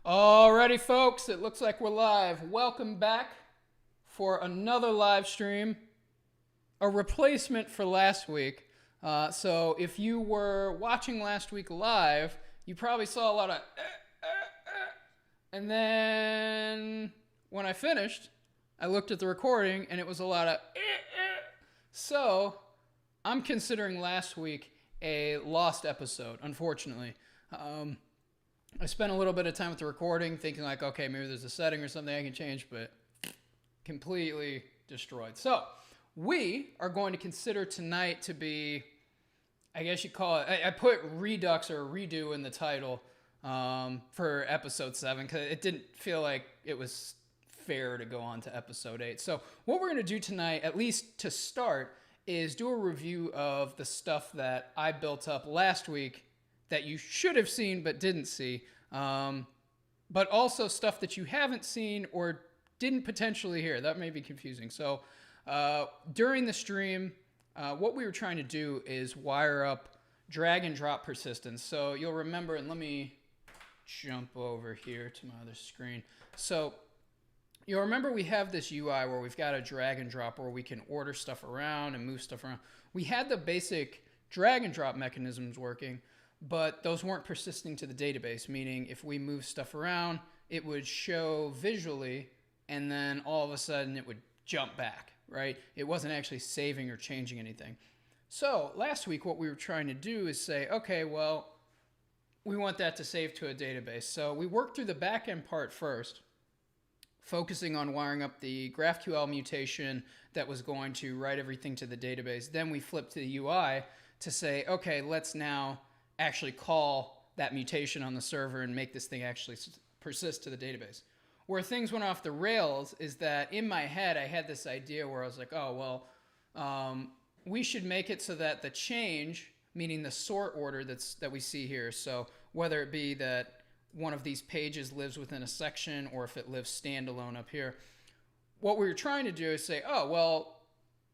Alrighty, folks, it looks like we're live. Welcome back for another live stream, a replacement for last week. So if you were watching last week live, you probably saw a lot of and then when I finished, I looked at the recording and it was a lot of So I'm considering last week a lost episode, unfortunately. I spent a little bit of time with the recording thinking like, okay, maybe there's a setting or something I can change, but completely destroyed. So we are going to consider tonight to be, I guess you call it, I put redux or redo in the title for episode 7 because it didn't feel like it was fair to go on to episode 8. So what we're going to do tonight, at least to start, is do a review of the stuff that I built up last week that you should have seen but didn't see, but also stuff that you haven't seen or didn't potentially hear. That may be confusing. So during the stream, what we were trying to do is wire up drag and drop persistence. So you'll remember, and let me jump over here to my other screen. So you'll remember we have this UI where we've got a drag and drop where we can order stuff around and move stuff around. We had the basic drag and drop mechanisms working, but those weren't persisting to the database, meaning if we move stuff around, it would show visually, and then all of a sudden it would jump back, right? It wasn't actually saving or changing anything. So last week, what we were trying to do is say, okay, well, we want that to save to a database. So we worked through the backend part first, focusing on wiring up the GraphQL mutation that was going to write everything to the database. Then we flipped to the UI to say, okay, let's now actually call that mutation on the server and make this thing actually persist to the database. Where things went off the rails is that in my head, I had this idea where I was like, oh, well, we should make it so that the change, meaning the sort order that we see here, so whether it be that one of these pages lives within a section or if it lives standalone up here, what we were trying to do is say, oh, well,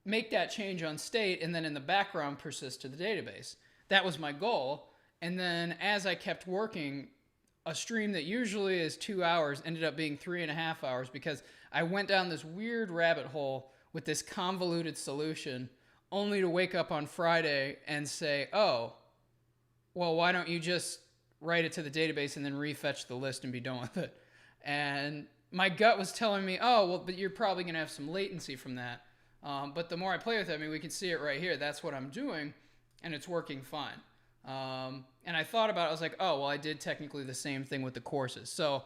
make that change on state and then in the background persist to the database. That was my goal. And then as I kept working, a stream that usually is 2 hours ended up being 3.5 hours because I went down this weird rabbit hole with this convoluted solution only to wake up on Friday and say, oh, well, why don't you just write it to the database and then refetch the list and be done with it? And my gut was telling me, oh, well, but you're probably going to have some latency from that. But the more I play with it, I mean, we can see it right here. That's what I'm doing, and it's working fine. And I thought about it, I was like, oh, well, I did technically the same thing with the courses. So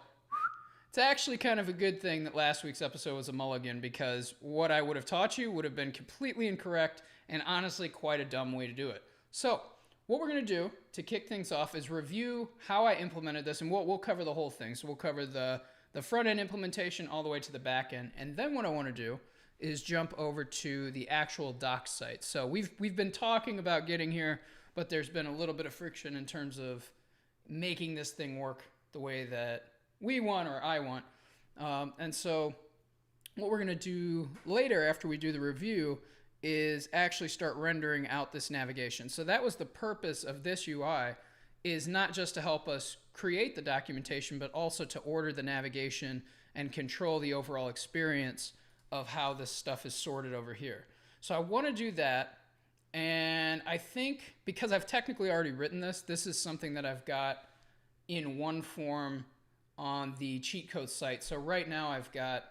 it's actually kind of a good thing that last week's episode was a mulligan because what I would have taught you would have been completely incorrect and honestly quite a dumb way to do it. So what we're going to do to kick things off is review how I implemented this, and we'll cover the whole thing. So we'll cover the front-end implementation all the way to the back end. And then what I want to do is jump over to the actual docs site. So we've been talking about getting here, but there's been a little bit of friction in terms of making this thing work the way that we want or I want. And so what we're going to do later after we do the review is actually start rendering out this navigation. So that was the purpose of this UI, is not just to help us create the documentation, but also to order the navigation and control the overall experience of how this stuff is sorted over here. So I want to do that. And I think because I've technically already written this, this is something that I've got in one form on the CheatCode site. So right now I've got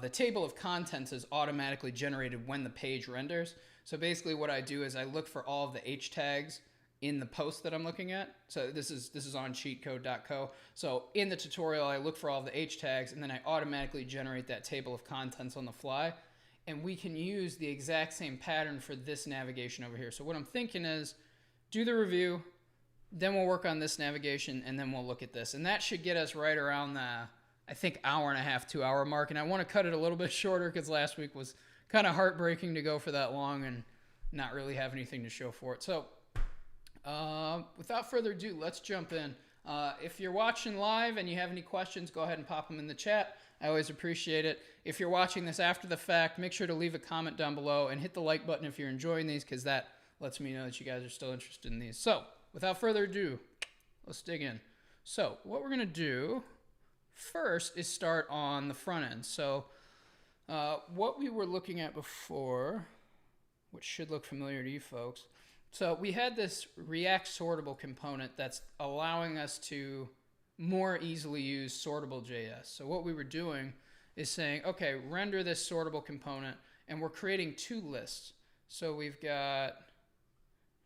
the table of contents is automatically generated when the page renders. So basically what I do is I look for all of the H tags in the post that I'm looking at. So this is on cheatcode.co. So in the tutorial, I look for all of the H tags and then I automatically generate that table of contents on the fly. And we can use the exact same pattern for this navigation over here. So what I'm thinking is do the review, then we'll work on this navigation, and then we'll look at this. And that should get us right around the, I think, hour and a half, 2 hour mark. And I want to cut it a little bit shorter because last week was kind of heartbreaking to go for that long and not really have anything to show for it. So without further ado, let's jump in. If you're watching live and you have any questions, go ahead and pop them in the chat. I always appreciate it. If you're watching this after the fact, make sure to leave a comment down below and hit the like button if you're enjoying these, because that lets me know that you guys are still interested in these. So without further ado, let's dig in. So what we're going to do first is start on the front end. So what we were looking at before, which should look familiar to you folks. So we had this React Sortable component that's allowing us to more easily use Sortable.js. So what we were doing is saying, okay, render this Sortable component, and we're creating two lists. So we've got,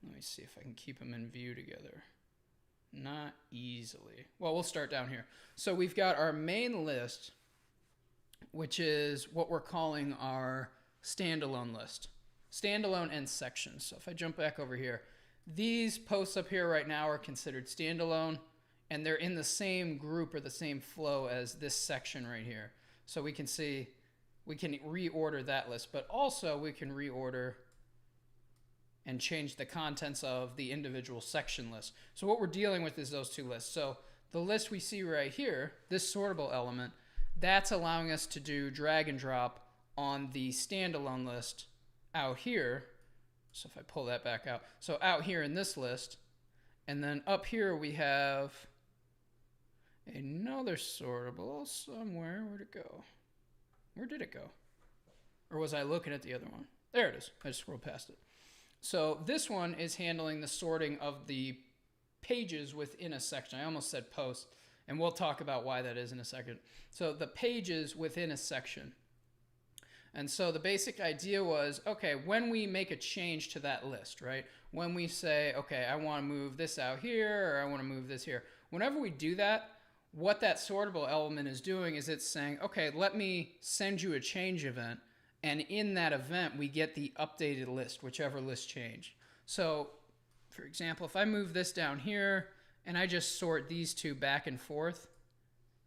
let me see if I can keep them in view together. Not easily. Well, we'll start down here. So we've got our main list, which is what we're calling our standalone list. Standalone and sections. So if I jump back over here, these posts up here right now are considered standalone, and they're in the same group or the same flow as this section right here. So we can see, we can reorder that list, but also we can reorder and change the contents of the individual section list. So what we're dealing with is those two lists. So the list we see right here, this sortable element, that's allowing us to do drag and drop on the standalone list out here. So if I pull that back out, so out here in this list, and then up here we have another sortable somewhere. Where'd it go? Where did it go? Or was I looking at the other one? There it is. I just scrolled past it. So this one is handling the sorting of the pages within a section. I almost said post, and we'll talk about why that is in a second. So the pages within a section. And so the basic idea was, okay, when we make a change to that list, right? When we say, okay, I want to move this out here, or I want to move this here. Whenever we do that, what that sortable element is doing is it's saying, okay, let me send you a change event. And in that event, we get the updated list, whichever list changed. So, for example, if I move this down here and I just sort these two back and forth,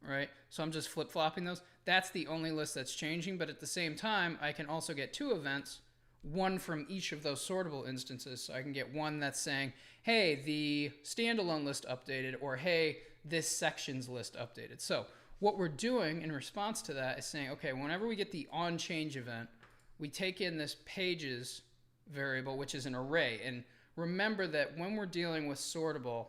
right? So I'm just flip-flopping those. That's the only list that's changing, but at the same time, I can also get two events, one from each of those sortable instances. So I can get one that's saying, hey, the standalone list updated, or hey, this section's list updated. So what we're doing in response to that is saying, okay, whenever we get the onChange event, we take in this pages variable, which is an array. And remember that when we're dealing with sortable,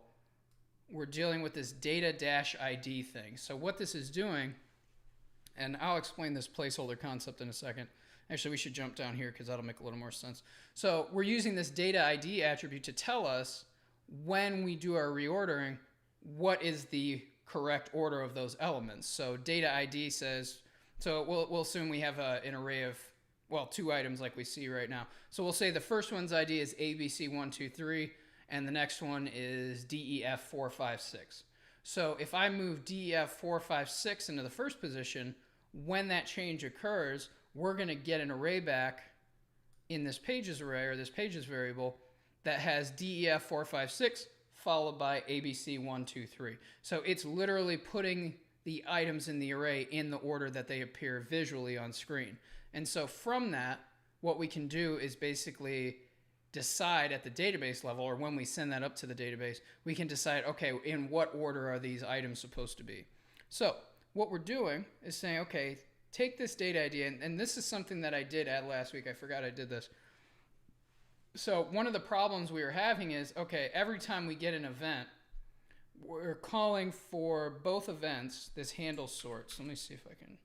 we're dealing with this data-id thing. So what this is doing, and I'll explain this placeholder concept in a second. Actually, we should jump down here because that'll make a little more sense. So we're using this data-id attribute to tell us when we do our reordering, what is the correct order of those elements. So data ID says, so we'll assume we have an array of, well, two items like we see right now. So we'll say the first one's ID is ABC123, and the next one is DEF456. So if I move DEF456 into the first position, when that change occurs, we're going to get an array back in this pages array, or this pages variable, that has DEF456 followed by ABC123. So it's literally putting the items in the array in the order that they appear visually on screen. And so from that, what we can do is basically decide at the database level, or when we send that up to the database, we can decide, okay, in what order are these items supposed to be? So what we're doing is saying, okay, take this data ID, and this is something that I did add last week. I forgot I did this. So one of the problems we were having is, okay, every time we get an event, we're calling for both events this handle sort. So let me see if I can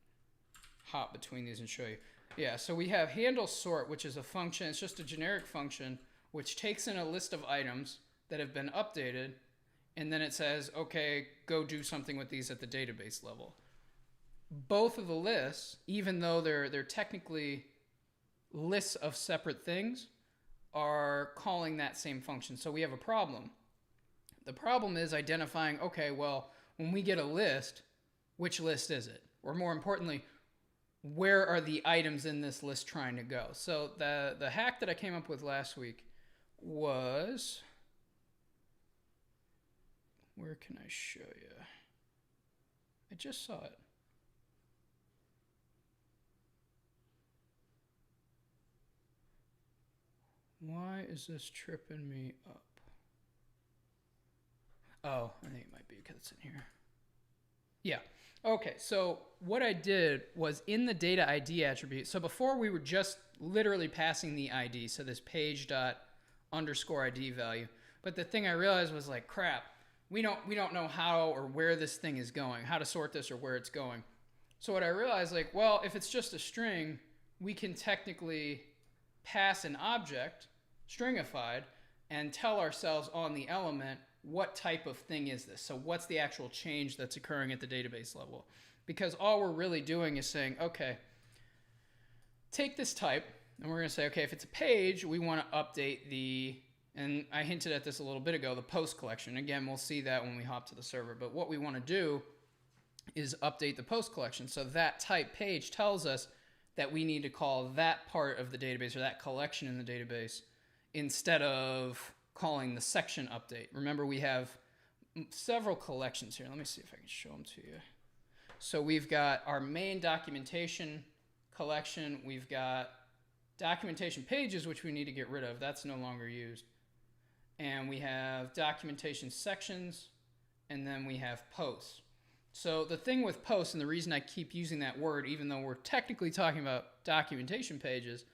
hop between these and show you. Yeah, so we have handle sort, which is a function. It's just a generic function which takes in a list of items that have been updated, and then it says, okay, go do something with these at the database level. Both of the lists, even though they're technically lists of separate things, are calling that same function. So we have a problem. The problem is identifying, okay, well, when we get a list, which list is it? Or more importantly, where are the items in this list trying to go? So the hack that I came up with last week was, where can I show you? I just saw it. Why is this tripping me up? Oh, I think it might be because it's in here. Yeah. Okay, so what I did was in the data ID attribute, so before we were just literally passing the ID, so this page dot underscore ID value. But the thing I realized was like, crap, we don't know how or where this thing is going, how to sort this or where it's going. So what I realized, like, well, if it's just a string, we can technically pass an object, stringified, and tell ourselves on the element what type of thing is this. So what's the actual change that's occurring at the database level? Because all we're really doing is saying, okay, take this type, and we're going to say, okay, if it's a page, we want to update the, and I hinted at this a little bit ago, the post collection. Again, we'll see that when we hop to the server. But what we want to do is update the post collection. So that type page tells us that we need to call that part of the database or that collection in the database instead of calling the section update. Remember, we have several collections here. Let me see if I can show them to you. So we've got our main documentation collection. We've got documentation pages, which we need to get rid of. That's no longer used. And we have documentation sections, and then we have posts. So the thing with posts, and the reason I keep using that word, even though we're technically talking about documentation pages,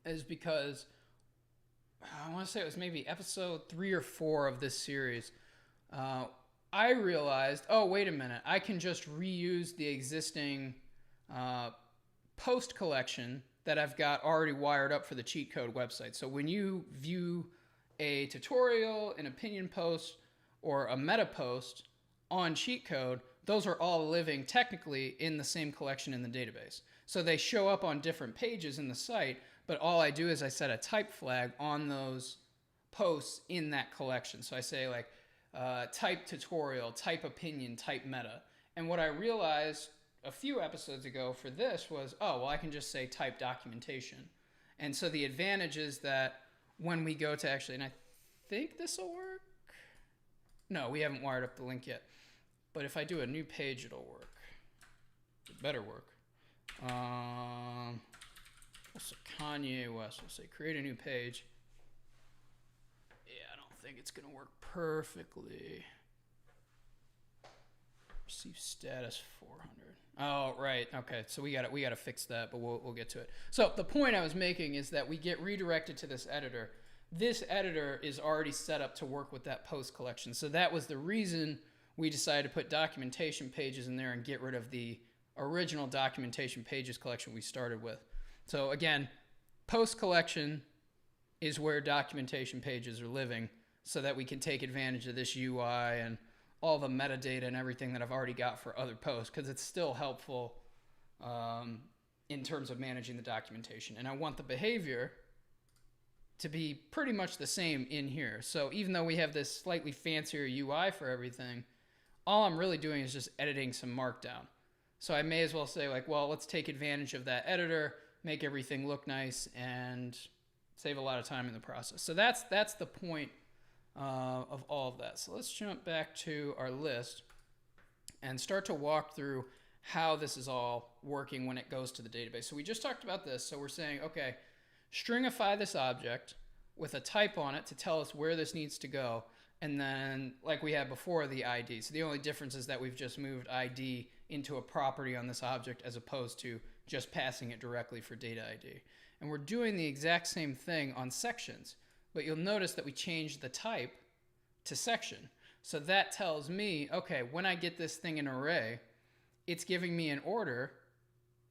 is because I want to say it was maybe episode 3 or 4 of this series. I realized, oh, wait a minute, I can just reuse the existing post collection that I've got already wired up for the CheatCode website. So when you view a tutorial, an opinion post, or a meta post on CheatCode, those are all living technically in the same collection in the database. So they show up on different pages in the site, but all I do is I set a type flag on those posts in that collection. So I say like type tutorial, type opinion, type meta. And what I realized a few episodes ago for this was, oh, well, I can just say type documentation. And so the advantage is that when we go to actually, and I think this will work. No, we haven't wired up the link yet. But if I do a new page, it'll work. It better work. Also Kanye West. We'll say create a new page. Yeah, I don't think it's going to work perfectly. Receive status 400. Oh, right. Okay, so we got to fix that, but we'll get to it. So the point I was making is that we get redirected to this editor. This editor is already set up to work with that post collection. So that was the reason we decided to put documentation pages in there and get rid of the original documentation pages collection we started with. So again, post collection is where documentation pages are living so that we can take advantage of this UI and all the metadata and everything that I've already got for other posts, because it's still helpful in terms of managing the documentation. And I want the behavior to be pretty much the same in here. So even though we have this slightly fancier UI for everything, all I'm really doing is just editing some markdown. So I may as well say like, well, let's take advantage of that editor, make everything look nice, and save a lot of time in the process. So that's the point of all of that. So let's jump back to our list and start to walk through how this is all working when it goes to the database. So we just talked about this. So we're saying, okay, stringify this object with a type on it to tell us where this needs to go. And then like we had before, the ID. So the only difference is that we've just moved ID into a property on this object as opposed to just passing it directly for data ID. And we're doing the exact same thing on sections, but you'll notice that we changed the type to section. So that tells me, okay, when I get this thing in array, it's giving me an order,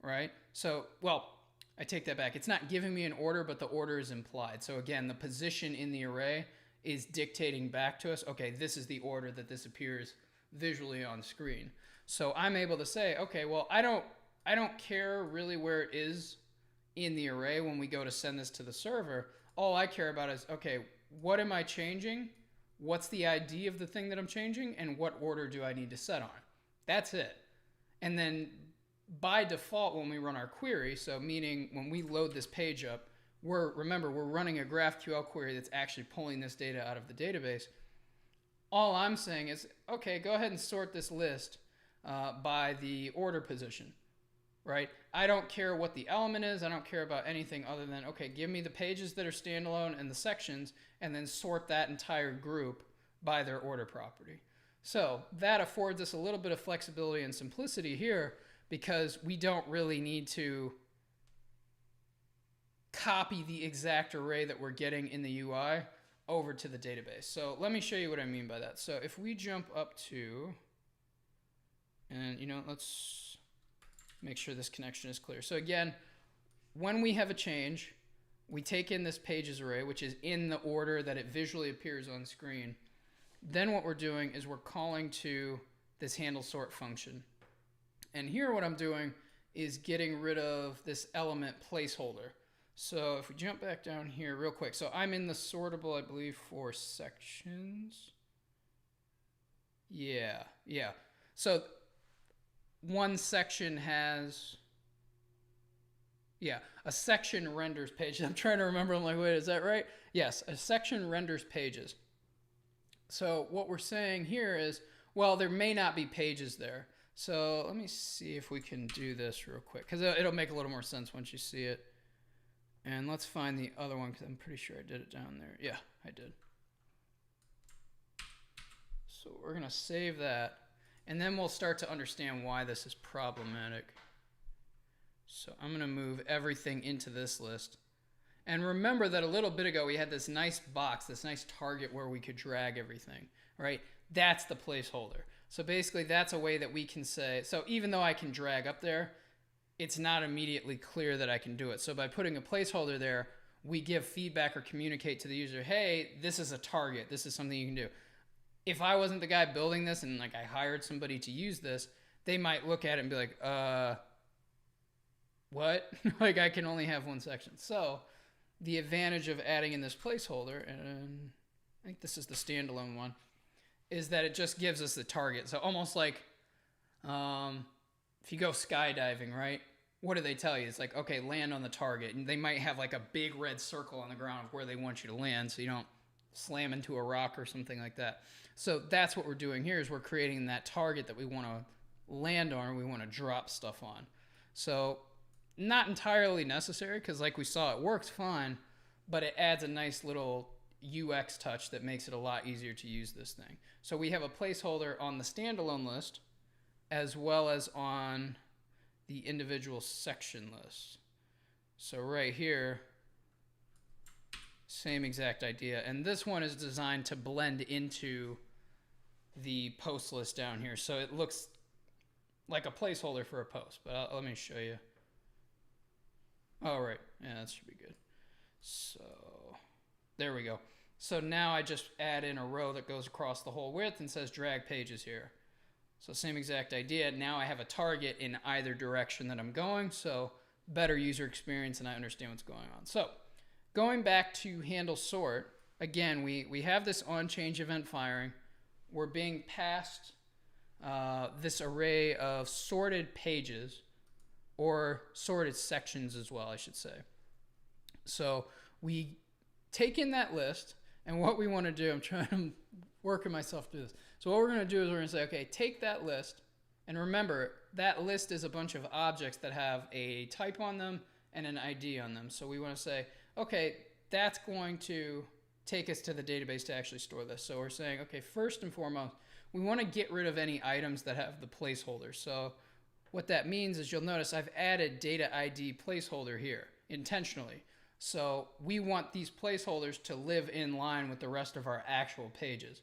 right? So, well, I take that back. It's not giving me an order, but the order is implied. So again, the position in the array is dictating back to us, okay, this is the order that this appears visually on screen. So I'm able to say, okay, well, I don't care really where it is in the array when we go to send this to the server. All I care about is, okay, what am I changing? What's the ID of the thing that I'm changing? And what order do I need to set on? That's it. And then by default, when we run our query, so meaning when we load this page up, remember, we're running a GraphQL query that's actually pulling this data out of the database. All I'm saying is, okay, go ahead and sort this list by the order position, right? I don't care what the element is. I don't care about anything other than, okay, give me the pages that are standalone and the sections, and then sort that entire group by their order property. So that affords us a little bit of flexibility and simplicity here because we don't really need to copy the exact array that we're getting in the UI. over to the database. So let me show you what I mean by that. So if we jump up to, and let's make sure this connection is clear. So again, when we have a change, we take in this pages array, which is in the order that it visually appears on screen. Then what we're doing is we're calling to this handle sort function. And here what I'm doing is getting rid of this element placeholder. So if we jump back down here real quick. So I'm in the sortable, I believe, for sections. Yeah. So one section has, a section renders pages. I'm trying to remember. I'm like, wait, is that right? Yes, a section renders pages. So what we're saying here is, well, there may not be pages there. So let me see if we can do this real quick, because it'll make a little more sense once you see it. And let's find the other one, because I'm pretty sure I did it down there. Yeah, I did. So we're going to save that, and then we'll start to understand why this is problematic. So I'm going to move everything into this list. And remember that a little bit ago we had this nice box, this nice target where we could drag everything, right? That's the placeholder. So basically that's a way that we can say, so even though I can drag up there, it's not immediately clear that I can do it. So by putting a placeholder there, we give feedback or communicate to the user, hey, this is a target. This is something you can do. If I wasn't the guy building this and like I hired somebody to use this, they might look at it and be like, what? Like I can only have one section. So the advantage of adding in this placeholder, and I think this is the standalone one, is that it just gives us the target. So almost like if you go skydiving, right? What do they tell you? It's like, okay, land on the target. And they might have like a big red circle on the ground of where they want you to land so you don't slam into a rock or something like that. So that's what we're doing here, is we're creating that target that we want to land on or we want to drop stuff on. So not entirely necessary, because like we saw, it works fine, but it adds a nice little UX touch that makes it a lot easier to use this thing. So we have a placeholder on the standalone list as well as on the individual section list. So right here, same exact idea. And this one is designed to blend into the post list down here. So it looks like a placeholder for a post, but let me show you. Oh, right. Yeah, that should be good. So there we go. So now I just add in a row that goes across the whole width and says drag pages here. So same exact idea. Now I have a target in either direction that I'm going. So better user experience and I understand what's going on. So going back to handle sort, again, we have this on change event firing. We're being passed this array of sorted pages, or sorted sections as well, I should say. So we take in that list, and what we want to do, I'm trying to working myself through this. So what we're going to do is we're going to say, okay, take that list, and remember, that list is a bunch of objects that have a type on them and an ID on them. So we want to say, okay, that's going to take us to the database to actually store this. So we're saying, okay, first and foremost, we want to get rid of any items that have the placeholder. So what that means is you'll notice I've added data ID placeholder here intentionally. So we want these placeholders to live in line with the rest of our actual pages,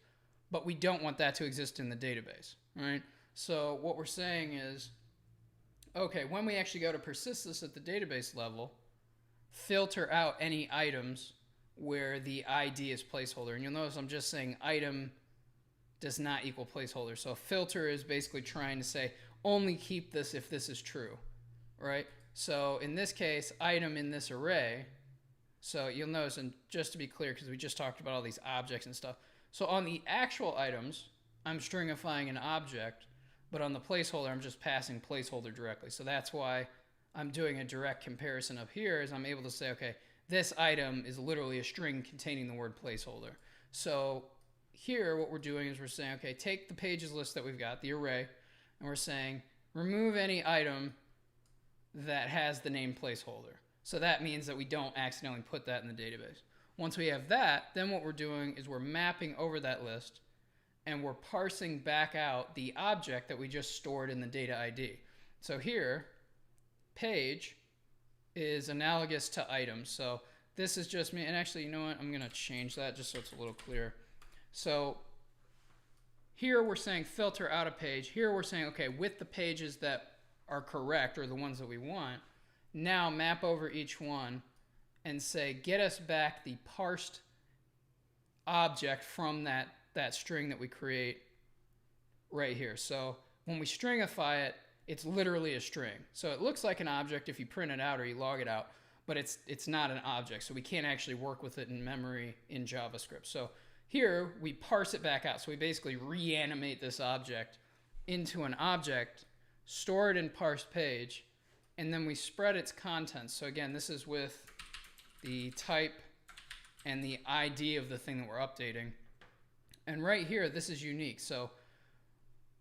but we don't want that to exist in the database, right? So what we're saying is, okay, when we actually go to persist this at the database level, filter out any items where the ID is placeholder. And you'll notice I'm just saying item does not equal placeholder. So filter is basically trying to say, only keep this if this is true, right? So in this case, item in this array, so you'll notice, and just to be clear, because we just talked about all these objects and stuff. So on the actual items, I'm stringifying an object, but on the placeholder, I'm just passing placeholder directly. So that's why I'm doing a direct comparison up here, is I'm able to say, okay, this item is literally a string containing the word placeholder. So here, what we're doing is we're saying, okay, take the pages list that we've got, the array, and we're saying remove any item that has the name placeholder. So that means that we don't accidentally put that in the database. Once we have that, then what we're doing is we're mapping over that list and we're parsing back out the object that we just stored in the data ID. So here, page is analogous to item. So this is just me. And actually, you know what? I'm going to change that just so it's a little clearer. So here we're saying filter out a page. Here we're saying, okay, with the pages that are correct or the ones that we want, now map over each one and say, get us back the parsed object from that string that we create right here. So when we stringify it, it's literally a string. So it looks like an object if you print it out or you log it out, but it's not an object. So we can't actually work with it in memory in JavaScript. So here we parse it back out. So we basically reanimate this object into an object, store it in parsed page, and then we spread its contents. So again, this is with the type and the ID of the thing that we're updating. And right here, this is unique. So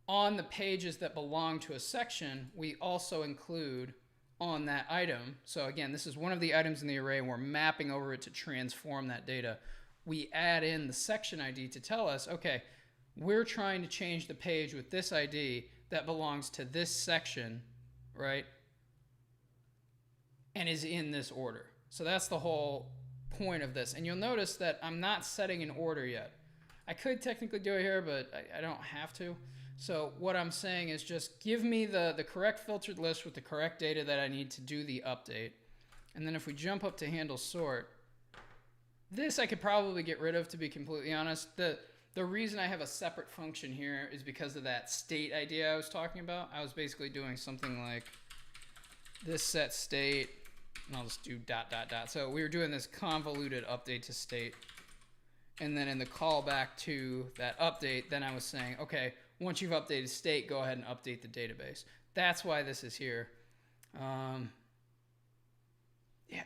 on the pages that belong to a section, we also include on that item. So again, this is one of the items in the array, and we're mapping over it to transform that data. We add in the section ID to tell us, okay, we're trying to change the page with this ID that belongs to this section, right? And is in this order. So that's the whole point of this. And you'll notice that I'm not setting an order yet. I could technically do it here, but I don't have to. So what I'm saying is just give me the correct filtered list with the correct data that I need to do the update. And then if we jump up to handle sort, this I could probably get rid of, to be completely honest. The reason I have a separate function here is because of that state idea I was talking about. I was basically doing something like this set state, and I'll just do ... So we were doing this convoluted update to state. And then in the callback to that update, then I was saying, okay, once you've updated state, go ahead and update the database. That's why this is here. Yeah,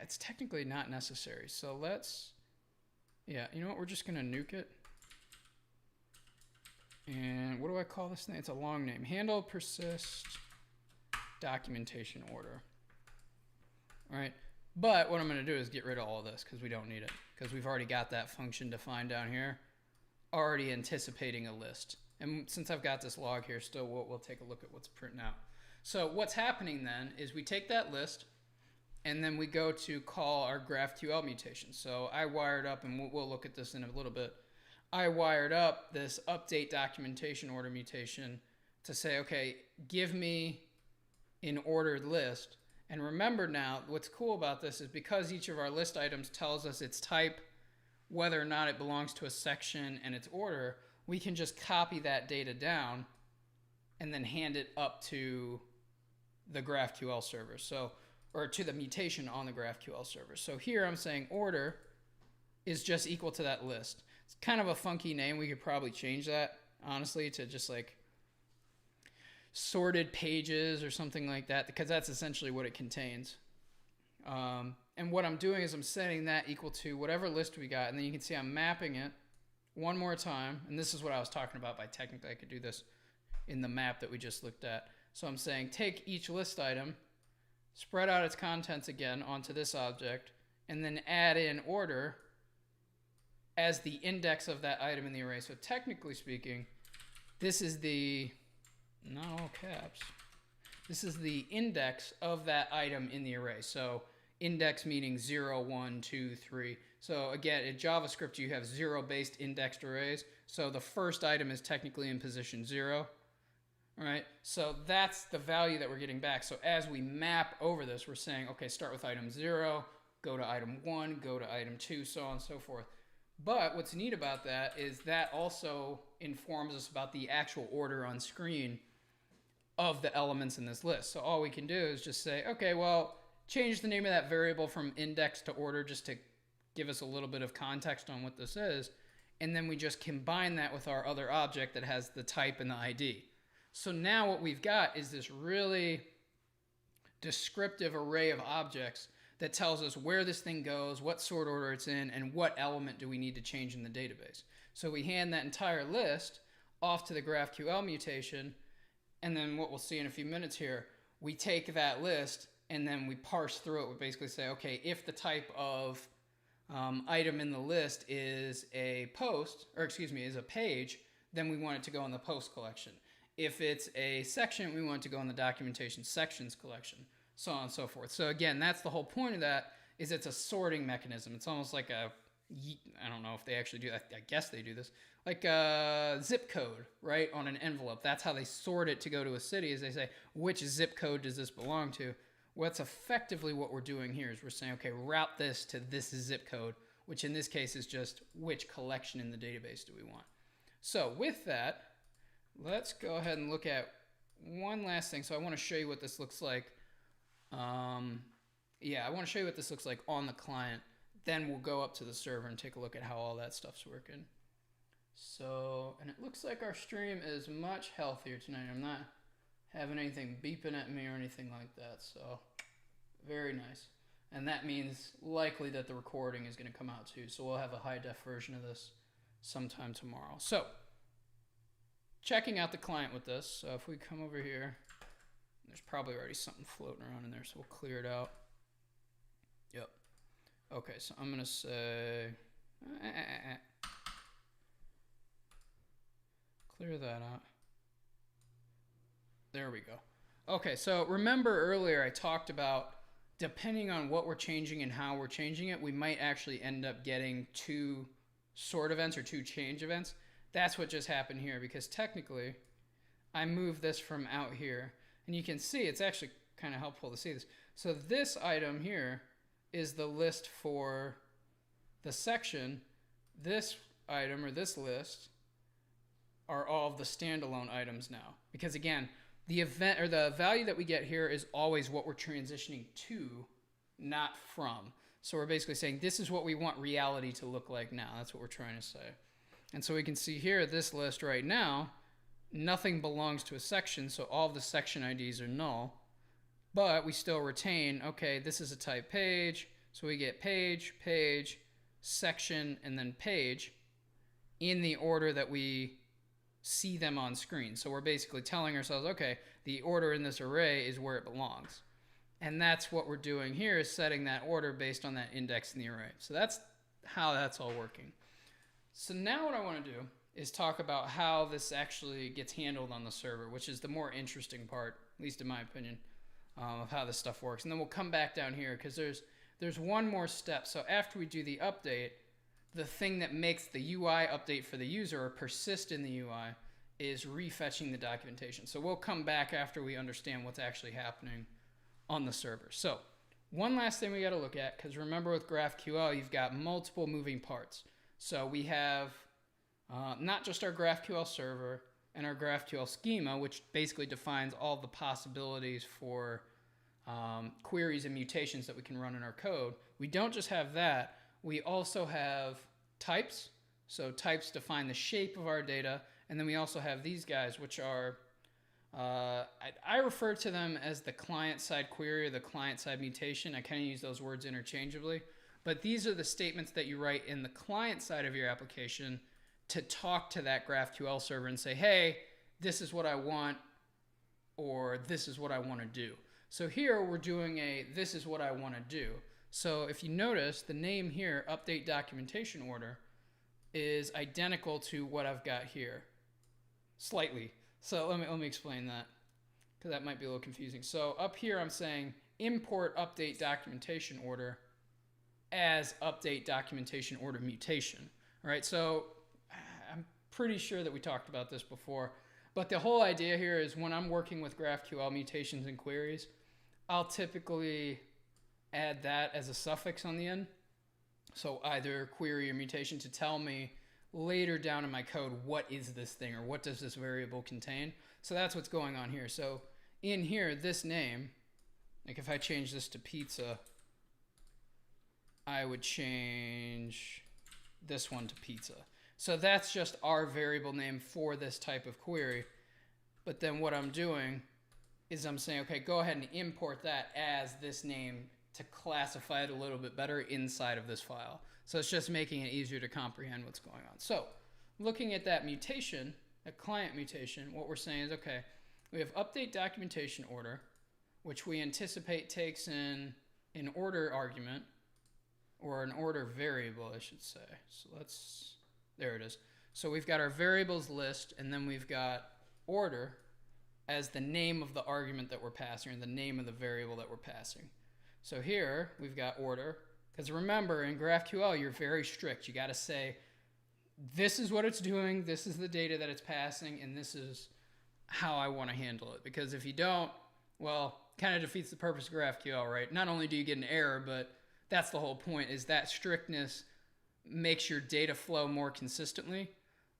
it's technically not necessary. So let's, yeah, you know what? We're just going to nuke it. And what do I call this thing? It's a long name. Handle persist documentation order. All right. But what I'm going to do is get rid of all of this because we don't need it. Because we've already got that function defined down here, already anticipating a list. And since I've got this log here still, we'll take a look at what's printing out. So what's happening then is we take that list, and then we go to call our GraphQL mutation. So I wired up, and we'll look at this in a little bit. I wired up this update documentation order mutation to say, okay, give me an ordered list. And remember now, what's cool about this is because each of our list items tells us its type, whether or not it belongs to a section, and its order, we can just copy that data down and then hand it up to the GraphQL server. So, or to the mutation on the GraphQL server. So here I'm saying order is just equal to that list. It's kind of a funky name. We could probably change that, honestly, to just like sorted pages or something like that, because that's essentially what it contains. And what I'm doing is I'm setting that equal to whatever list we got, and then you can see I'm mapping it one more time, and this is what I was talking about by technically I could do this in the map that we just looked at. So I'm saying take each list item, spread out its contents again onto this object, and then add in order as the index of that item in the array. So technically speaking, this is the, not all caps, this is the index of that item in the array. So index meaning 0, 1, 2, 3. So again, in JavaScript, you have 0-based indexed arrays. So the first item is technically in position 0. All right, so that's the value that we're getting back. So as we map over this, we're saying, okay, start with item 0, go to item 1, go to item 2, so on and so forth. But what's neat about that is that also informs us about the actual order on screen of the elements in this list. So all we can do is just say, okay, well, change the name of that variable from index to order just to give us a little bit of context on what this is. And then we just combine that with our other object that has the type and the ID. So now what we've got is this really descriptive array of objects that tells us where this thing goes, what sort order it's in, and what element do we need to change in the database. So we hand that entire list off to the GraphQL mutation, and then what we'll see in a few minutes here, we take that list and then we parse through it. We basically say, okay, if the type of item in the list is a post, or excuse me, is a page, then we want it to go in the post collection. If it's a section, we want it to go in the documentation sections collection, so on and so forth. So again, that's the whole point of that, is it's a sorting mechanism. It's almost like a, I don't know if they actually do, I guess they do this, like a zip code, right, on an envelope. That's how they sort it to go to a city, is they say, which zip code does this belong to? What's effectively what we're doing here is we're saying, okay, route this to this zip code, which in this case is just which collection in the database do we want. So with that, let's go ahead and look at one last thing. So I want to show you what this looks like. Yeah, I want to show you what this looks like on the client. Then we'll go up to the server and take a look at how all that stuff's working. So, and it looks like our stream is much healthier tonight. I'm not having anything beeping at me or anything like that. So, very nice. And that means likely that the recording is going to come out too. So we'll have a high def version of this sometime tomorrow. So, checking out the client with this. So if we come over here, there's probably already something floating around in there, so we'll clear it out. Yep. Okay, so I'm going to say, clear that out. There we go. Okay, so remember earlier I talked about depending on what we're changing and how we're changing it, we might actually end up getting 2 sort events or 2 change events. That's what just happened here, because technically I moved this from out here, and you can see it's actually kind of helpful to see this. So this item here is the list for the section. This item or this list are all of the standalone items now, because again, the event or the value that we get here is always what we're transitioning to, not from. So we're basically saying this is what we want reality to look like now. That's what we're trying to say. And so we can see here, this list right now, nothing belongs to a section, so all of the section IDs are null. But we still retain, okay, this is a type page, so we get page, page, section, and then page in the order that we see them on screen. So we're basically telling ourselves, okay, the order in this array is where it belongs. And that's what we're doing here, is setting that order based on that index in the array. So that's how that's all working. So now what I want to do is talk about how this actually gets handled on the server, which is the more interesting part, at least in my opinion, of how this stuff works. And then we'll come back down here, because there's one more step. So after we do the update, the thing that makes the UI update for the user or persist in the UI is refetching the documentation. So we'll come back after we understand what's actually happening on the server. So one last thing we got to look at, because remember with GraphQL, you've got multiple moving parts. So we have not just our GraphQL server and our GraphQL schema, which basically defines all the possibilities for queries and mutations that we can run in our code. We don't just have that. We also have types. So types define the shape of our data. And then we also have these guys, which are, I refer to them as the client-side query or the client-side mutation. I kind of use those words interchangeably. But these are the statements that you write in the client side of your application to talk to that GraphQL server and say, hey, this is what I want, or this is what I want to do. So here we're doing a this is what I want to do. So if you notice, the name here, update documentation order, is identical to what I've got here, slightly. So let me explain that, because that might be a little confusing. So up here I'm saying import update documentation order as update documentation order mutation. All right, so I'm pretty sure that we talked about this before, but the whole idea here is when I'm working with GraphQL mutations and queries, I'll typically add that as a suffix on the end. So either query or mutation to tell me later down in my code, what is this thing, or what does this variable contain? So that's what's going on here. So in here, this name, like if I change this to pizza, I would change this one to pizza. So that's just our variable name for this type of query. But then what I'm doing is I'm saying, okay, go ahead and import that as this name to classify it a little bit better inside of this file. So it's just making it easier to comprehend what's going on. So looking at that mutation, a client mutation, what we're saying is, okay, we have update documentation order, which we anticipate takes in an order argument, or an order variable, I should say. So there it is. So we've got our variables list, and then we've got order as the name of the argument that we're passing, or the name of the variable that we're passing. So here we've got order, Because remember, in GraphQL, you're very strict. You got to say, this is what it's doing, this is the data that it's passing, and this is how I want to handle it. Because if you don't, well, kind of defeats the purpose of GraphQL, right? Not only do you get an error, but that's the whole point, is that strictness makes your data flow more consistently,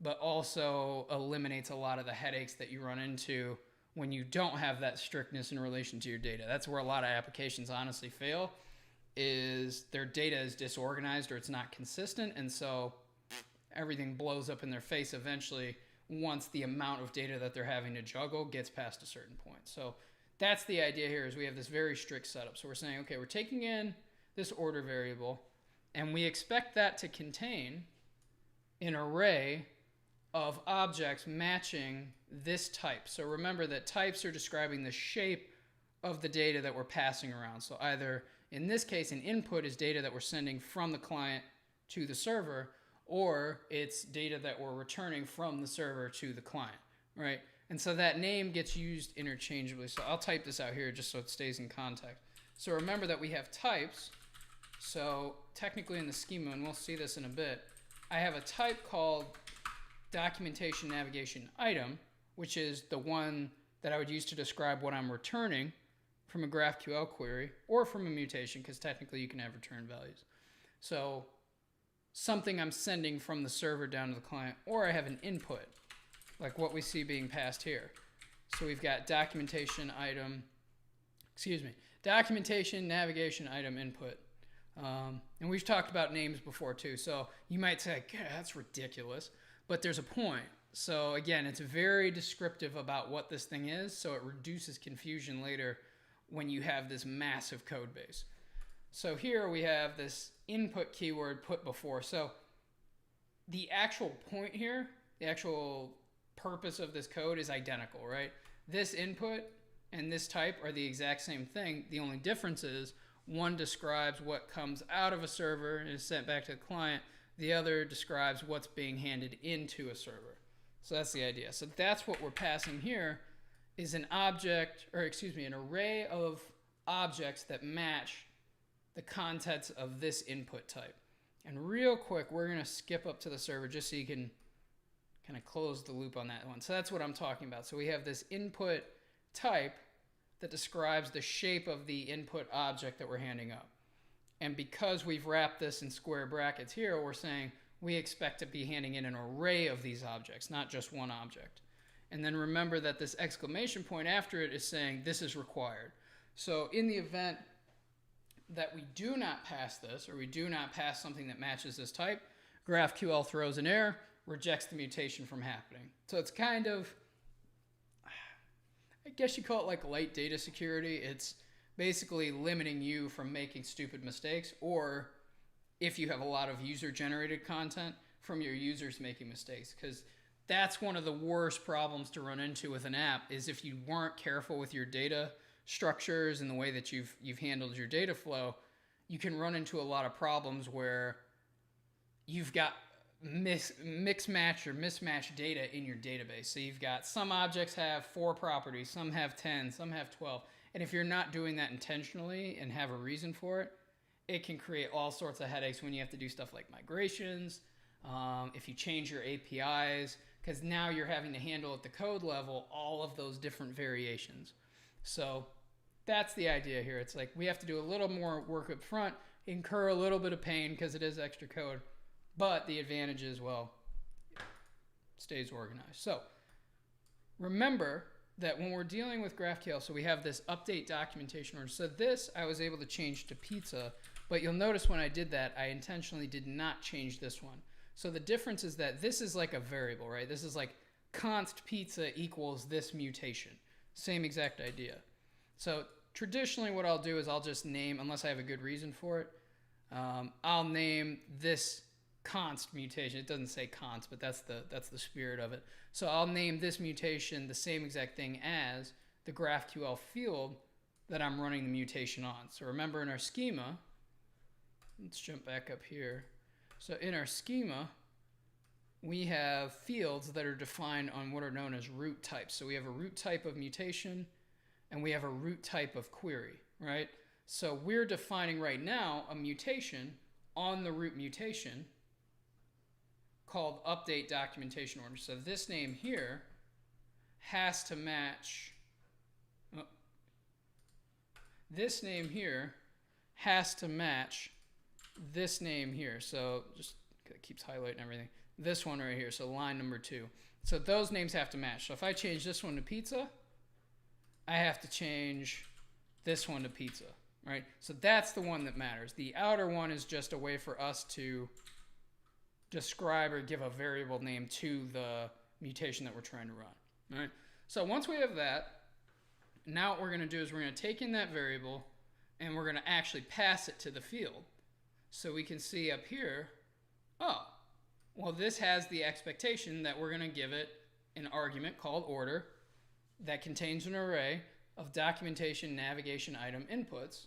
but also eliminates a lot of the headaches that you run into when you don't have that strictness in relation to your data. That's where a lot of applications honestly fail, is their data is disorganized or it's not consistent, and so everything blows up in their face eventually once the amount of data that they're having to juggle gets past a certain point. So that's the idea here, is we have this very strict setup. So we're saying, okay, we're taking in this order variable, and we expect that to contain an array of objects matching this type. So remember that types are describing the shape of the data that we're passing around. So either, in this case, an input is data that we're sending from the client to the server, or it's data that we're returning from the server to the client, right? And so that name gets used interchangeably. So I'll type this out here just so it stays in context. So remember that we have types. So technically in the schema, and we'll see this in a bit, I have a type called documentation navigation item, which is the one that I would use to describe what I'm returning from a GraphQL query or from a mutation, because technically you can have return values. So something I'm sending from the server down to the client, or I have an input, like what we see being passed here. So we've got documentation navigation item input. And we've talked about names before too. So you might say, yeah, that's ridiculous, but there's a point. So again, it's very descriptive about what this thing is, so it reduces confusion later when you have this massive code base. So here we have this input keyword put before. So the actual point here, the actual purpose of this code is identical, right? This input and this type are the exact same thing. The only difference is one describes what comes out of a server and is sent back to the client. The other describes what's being handed into a server. So that's the idea. So that's what we're passing here, is an array of objects that match the contents of this input type. And real quick, we're going to skip up to the server just so you can kind of close the loop on that one. So that's what I'm talking about. So we have this input type that describes the shape of the input object that we're handing up. And because we've wrapped this in square brackets here, we're saying we expect to be handing in an array of these objects, not just one object. And then remember that this exclamation point after it is saying this is required. So in the event that we do not pass this, or we do not pass something that matches this type, GraphQL throws an error, rejects the mutation from happening. So it's kind of, I guess you call it like light data security. It's basically limiting you from making stupid mistakes, or if you have a lot of user-generated content, from your users making mistakes. Because that's one of the worst problems to run into with an app, is if you weren't careful with your data structures and the way that you've handled your data flow, you can run into a lot of problems where you've got mix-match or mismatched data in your database. So you've got some objects have 4 properties, some have 10, some have 12. And if you're not doing that intentionally and have a reason for it, it can create all sorts of headaches when you have to do stuff like migrations, if you change your APIs, because now you're having to handle at the code level all of those different variations. So that's the idea here. It's like we have to do a little more work up front, incur a little bit of pain because it is extra code, but the advantage is, well, it stays organized. So remember that when we're dealing with GraphQL, so we have this update documentation order. So this I was able to change to pizza, but you'll notice when I did that, I intentionally did not change this one. So the difference is that this is like a variable, right? This is like const pizza equals this mutation. Same exact idea. So traditionally what I'll do is I'll just name, unless I have a good reason for it, I'll name this const mutation. It doesn't say const, but that's the spirit of it. So I'll name this mutation the same exact thing as the GraphQL field that I'm running the mutation on. So remember in our schema, let's jump back up here. So in our schema, we have fields that are defined on what are known as root types. So we have a root type of mutation and we have a root type of query, right? So we're defining right now a mutation on the root mutation called update documentation order. So this name here has to match, this name here has to match this name here. So just, it keeps highlighting everything. This one right here, so line number 2. So those names have to match. So if I change this one to pizza, I have to change this one to pizza, right? So that's the one that matters. The outer one is just a way for us to describe or give a variable name to the mutation that we're trying to run, all right? So once we have that, now what we're going to do is we're going to take in that variable and we're going to actually pass it to the field. So we can see up here, oh, well, this has the expectation that we're going to give it an argument called order that contains an array of documentation navigation item inputs,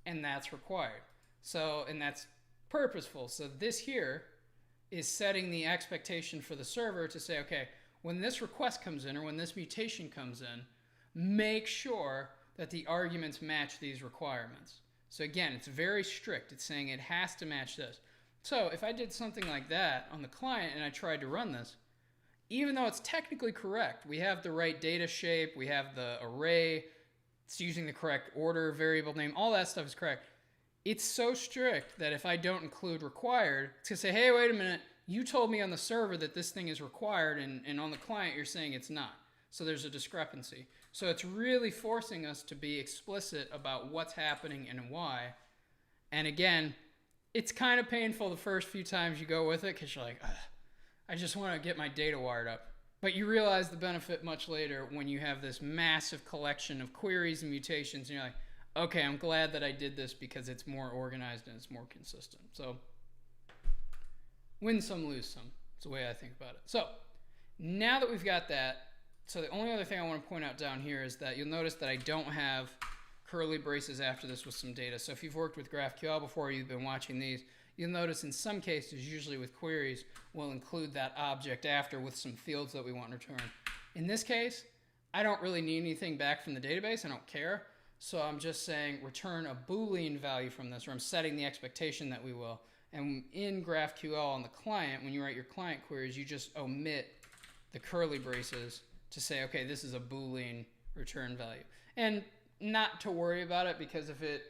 and that's required. So, and that's purposeful. So this here is setting the expectation for the server to say, okay, when this request comes in or when this mutation comes in, make sure that the arguments match these requirements. So again, it's very strict. It's saying it has to match this. So if I did something like that on the client and I tried to run this, even though it's technically correct, we have the right data shape, we have the array, it's using the correct order, variable name, all that stuff is correct. It's so strict that if I don't include required, it's going to say, hey, wait a minute, you told me on the server that this thing is required, and on the client you're saying it's not. So there's a discrepancy. So it's really forcing us to be explicit about what's happening and why. And again, it's kind of painful the first few times you go with it because you're like, I just want to get my data wired up. But you realize the benefit much later when you have this massive collection of queries and mutations and you're like, okay, I'm glad that I did this because it's more organized and it's more consistent. So win some, lose some. That's the way I think about it. So now that we've got that, so the only other thing I want to point out down here is that you'll notice that I don't have curly braces after this with some data. So if you've worked with GraphQL before, you've been watching these, you'll notice in some cases, usually with queries, we'll include that object after with some fields that we want to return. In this case, I don't really need anything back from the database. I don't care. So I'm just saying return a Boolean value from this, or I'm setting the expectation that we will. And in GraphQL on the client, when you write your client queries, you just omit the curly braces to say, okay, this is a Boolean return value. And not to worry about it, because if it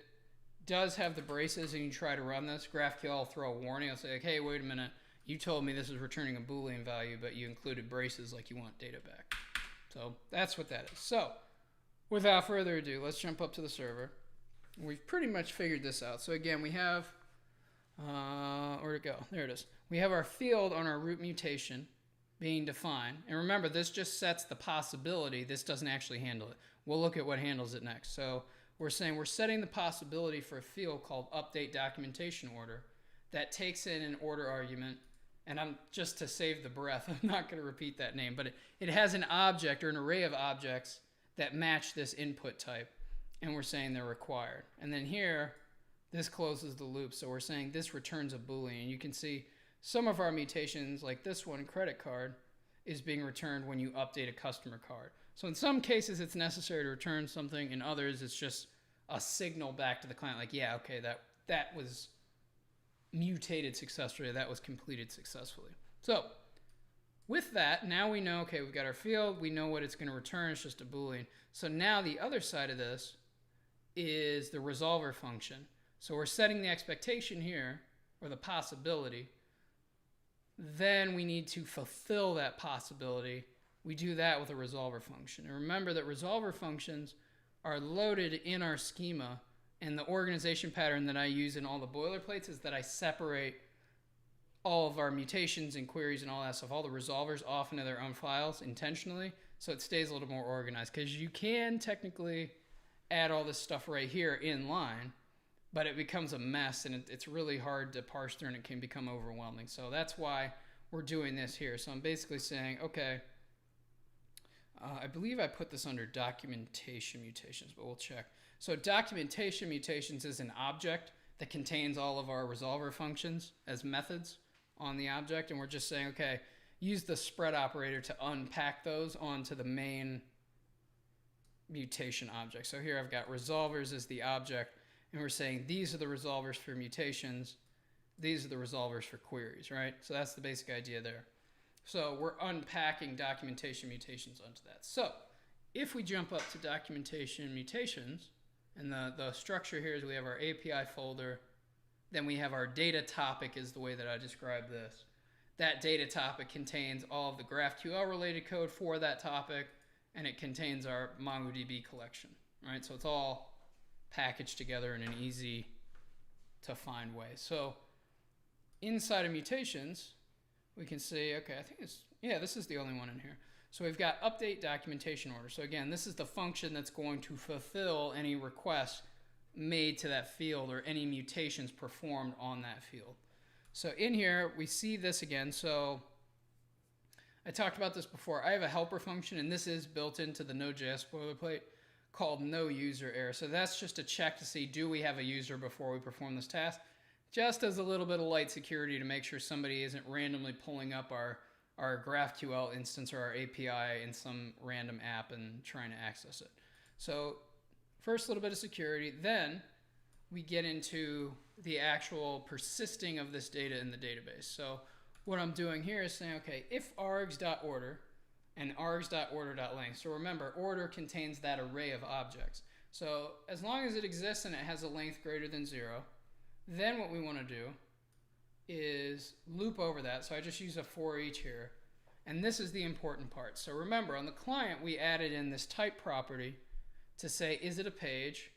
does have the braces and you try to run this, GraphQL will throw a warning. It'll say, like, hey, wait a minute, you told me this is returning a Boolean value, but you included braces like you want data back. So that's what that is. So without further ado, let's jump up to the server. We've pretty much figured this out. So again, we have, where'd it go? There it is. We have our field on our root mutation being defined. And remember, this just sets the possibility. This doesn't actually handle it. We'll look at what handles it next. So we're saying we're setting the possibility for a field called update documentation order that takes in an order argument. And I'm just to save the breath, I'm not going to repeat that name, but it has an object or an array of objects that match this input type. And we're saying they're required. And then here, this closes the loop. So we're saying this returns a Boolean. You can see some of our mutations, like this one, credit card, is being returned when you update a customer card. So in some cases, it's necessary to return something. In others, it's just a signal back to the client, like, yeah, okay, that was mutated successfully, that was completed successfully. So with that, now we know, okay, we've got our field, we know what it's going to return, it's just a Boolean. So now the other side of this is the resolver function. So we're setting the expectation here, or the possibility. Then we need to fulfill that possibility. We do that with a resolver function. And remember that resolver functions are loaded in our schema, and the organization pattern that I use in all the boilerplates is that I separate all of our mutations and queries and all that stuff, all the resolvers off into their own files intentionally, so it stays a little more organized. Because you can technically add all this stuff right here in line, but it becomes a mess, and it's really hard to parse through, and it can become overwhelming. So that's why we're doing this here. So I'm basically saying, okay, I believe I put this under documentation mutations, but we'll check. So documentation mutations is an object that contains all of our resolver functions as methods on the object, and we're just saying, okay, use the spread operator to unpack those onto the main mutation object. So here I've got resolvers as the object, and we're saying these are the resolvers for mutations, these are the resolvers for queries, right? So that's the basic idea there. So we're unpacking documentation mutations onto that. So if we jump up to documentation mutations, and the structure here is we have our API folder, then we have our data topic is the way that I describe this. That data topic contains all of the GraphQL related code for that topic, and it contains our MongoDB collection, right? So it's all packaged together in an easy to find way. So inside of mutations, we can see, okay, I think this is the only one in here. So we've got update documentation order. So again, this is the function that's going to fulfill any requests made to that field or any mutations performed on that field. So in here, we see this again. So I talked about this before. I have a helper function, and this is built into the Node.js boilerplate called no user error. So that's just a check to see, do we have a user before we perform this task? Just as a little bit of light security to make sure somebody isn't randomly pulling up our GraphQL instance or our API in some random app and trying to access it. So first, a little bit of security. Then we get into the actual persisting of this data in the database. So what I'm doing here is saying, okay, if args.order and args.order.length. So remember, order contains that array of objects. So as long as it exists and it has a length greater than 0, then what we want to do is loop over that. So I just use a for each here. And this is the important part. So remember, on the client, we added in this type property to say, is it a page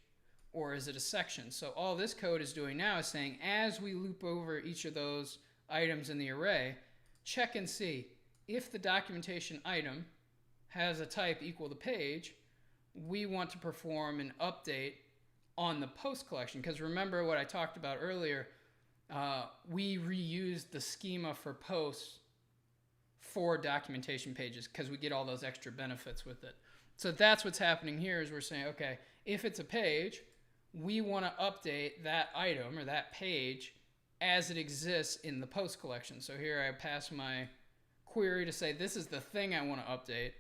or is it a section? So all this code is doing now is saying, as we loop over each of those items in the array, check and see if the documentation item has a type equal to page, we want to perform an update on the post collection. Because remember what I talked about earlier, we reused the schema for posts for documentation pages because we get all those extra benefits with it. So that's what's happening here is we're saying, okay, if it's a page, we want to update that item or that page as it exists in the post collection. So here I pass my query to say this is the thing I want to update,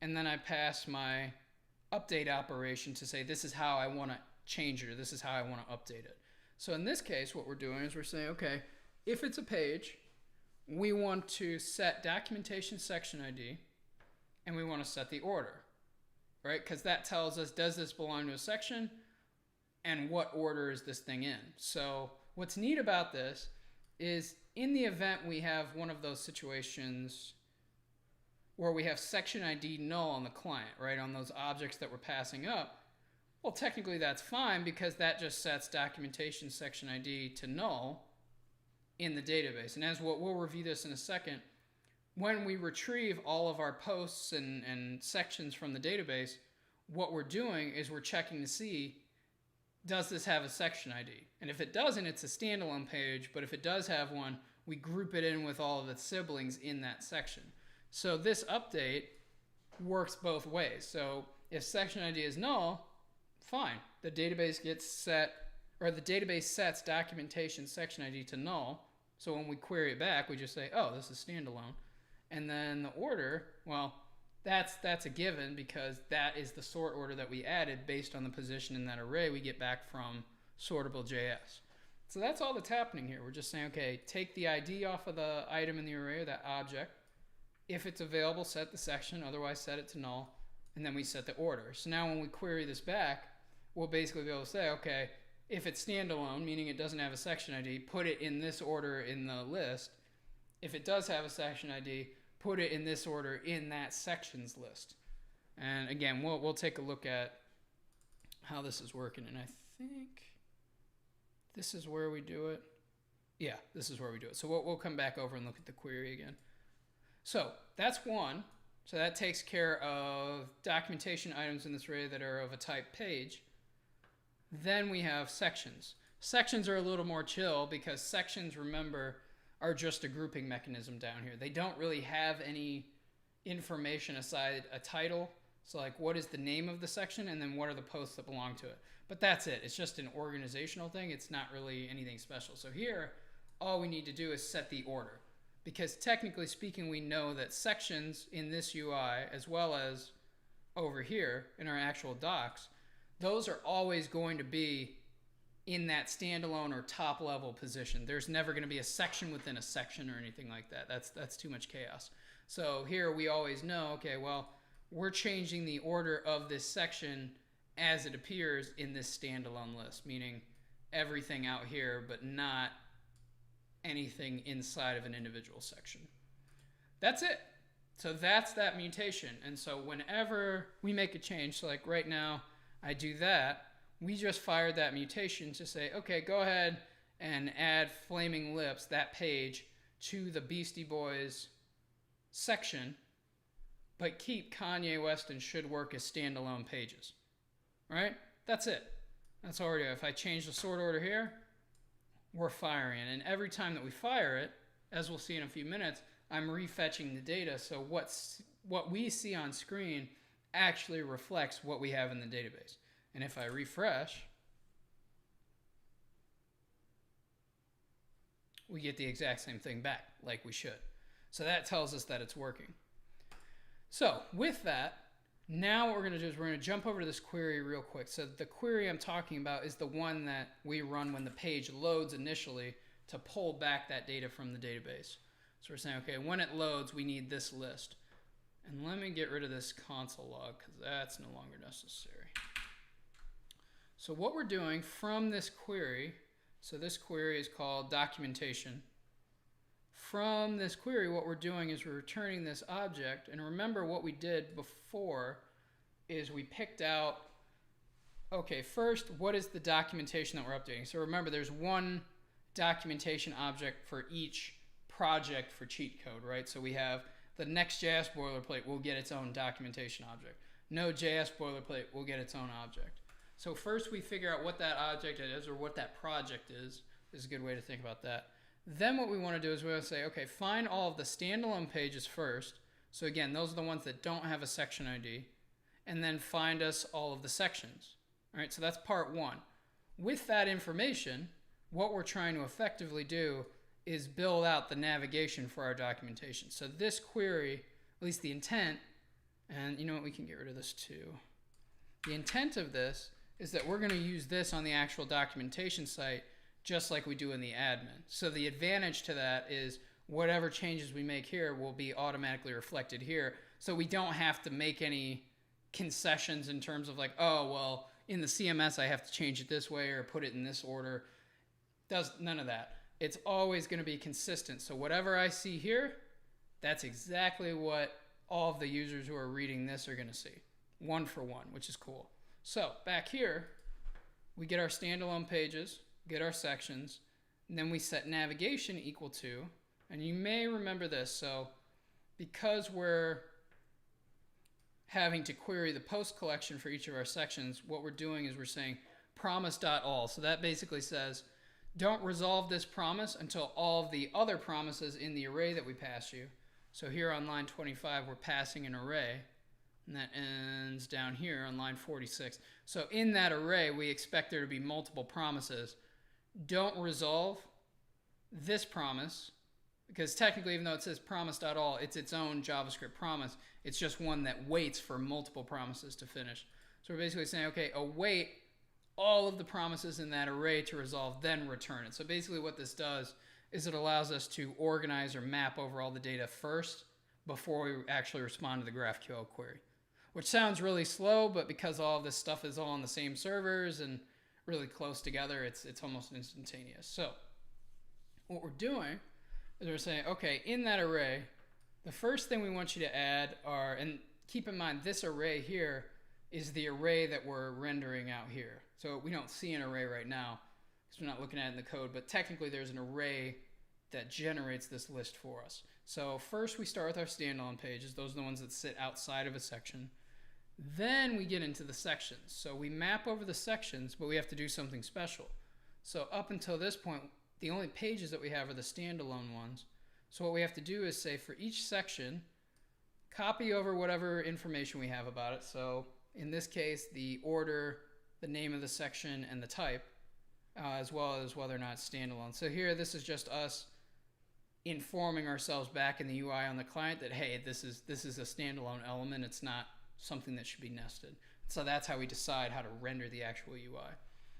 and then I pass my update operation to say this is how I want to change it or this is how I want to update it. So in this case, what we're doing is we're saying, okay, if it's a page, we want to set documentation section ID and we want to set the order, right? Because that tells us, does this belong to a section and what order is this thing in? So what's neat about this is in the event we have one of those situations where we have section ID null on the client, right? On those objects that we're passing up, well, technically that's fine because that just sets documentation section ID to null in the database. And as we'll review this in a second, when we retrieve all of our posts and sections from the database, what we're doing is we're checking to see, does this have a section ID? And if it doesn't, it's a standalone page, but if it does have one, we group it in with all of its siblings in that section. So this update works both ways. So if section ID is null, fine. The database gets set, or the database sets documentation section ID to null. So when we query it back, we just say, oh, this is standalone. And then the order, well, that's a given because that is the sort order that we added based on the position in that array we get back from Sortable.js. So that's all that's happening here. We're just saying, okay, take the ID off of the item in the array, or that object. If it's available, set the section, otherwise set it to null, and then we set the order. So now when we query this back, we'll basically be able to say, okay, if it's standalone, meaning it doesn't have a section ID, put it in this order in the list. If it does have a section ID, put it in this order in that sections list. And again, we'll take a look at how this is working. And I think this is where we do it. Yeah, this is where we do it. So we'll come back over and look at the query again. So that's one. So that takes care of documentation items in this array that are of a type page. Then we have sections. Sections are a little more chill because sections, remember, are just a grouping mechanism down here. They don't really have any information aside a title. So like, what is the name of the section, and then what are the posts that belong to it? But that's it. It's just an organizational thing. It's not really anything special. So here, all we need to do is set the order. Because technically speaking, we know that sections in this UI, as well as over here in our actual docs, those are always going to be in that standalone or top level position. There's never going to be a section within a section or anything like that. That's too much chaos. So here we always know, okay, well, we're changing the order of this section as it appears in this standalone list, meaning everything out here, but not anything inside of an individual section. That's it. So that's that mutation. And so whenever we make a change, so like right now I do that, we just fired that mutation to say, okay, go ahead and add Flaming Lips, that page, to the Beastie Boys section, but keep Kanye West and Should Work as standalone pages. Right? That's it. That's all we're doing. If I change the sort order here, we're firing it. And every time that we fire it, as we'll see in a few minutes, I'm refetching the data. So what we see on screen actually reflects what we have in the database. And if I refresh, we get the exact same thing back, like we should. So that tells us that it's working. So with that, now what we're going to do is we're going to jump over to this query real quick. So the query I'm talking about is the one that we run when the page loads initially to pull back that data from the database. So we're saying, okay, when it loads, we need this list. And let me get rid of this console log because that's no longer necessary. So what we're doing from this query, so this query is called documentation. From this query, what we're doing is we're returning this object. And remember what we did before is we picked out, okay, first, what is the documentation that we're updating? So remember, there's one documentation object for each project for CheatCode, right? So we have the Next.js boilerplate will get its own documentation object. Node.js boilerplate will get its own object. So first we figure out what that object is or what that project is. This is a good way to think about that. Then what we want to do is we want to say, okay, find all of the standalone pages first. So again, those are the ones that don't have a section ID. And then find us all of the sections. All right, so that's part one. With that information, what we're trying to effectively do is build out the navigation for our documentation. So this query, at least the intent, and you know what, we can get rid of this too. The intent of this is that we're going to use this on the actual documentation site just like we do in the admin. So the advantage to that is whatever changes we make here will be automatically reflected here. So we don't have to make any concessions in terms of like, oh, well, in the CMS I have to change it this way or put it in this order. Does none of that. It's always going to be consistent. So whatever I see here, that's exactly what all of the users who are reading this are going to see. One for one, which is cool. So back here, we get our standalone pages, get our sections, and then we set navigation equal to, and you may remember this, so because we're having to query the post collection for each of our sections, what we're doing is we're saying promise.all. So that basically says, don't resolve this promise until all of the other promises in the array that we pass you. So here on line 25, we're passing an array. And that ends down here on line 46. So in that array, we expect there to be multiple promises. Don't resolve this promise, because technically, even though it says promise.all, it's its own JavaScript promise. It's just one that waits for multiple promises to finish. So we're basically saying, okay, await all of the promises in that array to resolve, then return it. So basically what this does is it allows us to organize or map over all the data first before we actually respond to the GraphQL query. Which sounds really slow, but because all of this stuff is all on the same servers and really close together, it's almost instantaneous. So what we're doing is we're saying, okay, in that array, the first thing we want you to add are, and keep in mind this array here is the array that we're rendering out here. So we don't see an array right now because we're not looking at it in the code, but technically there's an array that generates this list for us. So first we start with our standalone pages. Those are the ones that sit outside of a section. Then we get into the sections. So we map over the sections, but we have to do something special. So up until this point, the only pages that we have are the standalone ones. So what we have to do is say for each section, copy over whatever information we have about it. So in this case, the order, the name of the section, and the type, as well as whether or not it's standalone. So here, this is just us informing ourselves back in the UI on the client that, hey, this is a standalone element. It's not something that should be nested. So that's how we decide how to render the actual UI.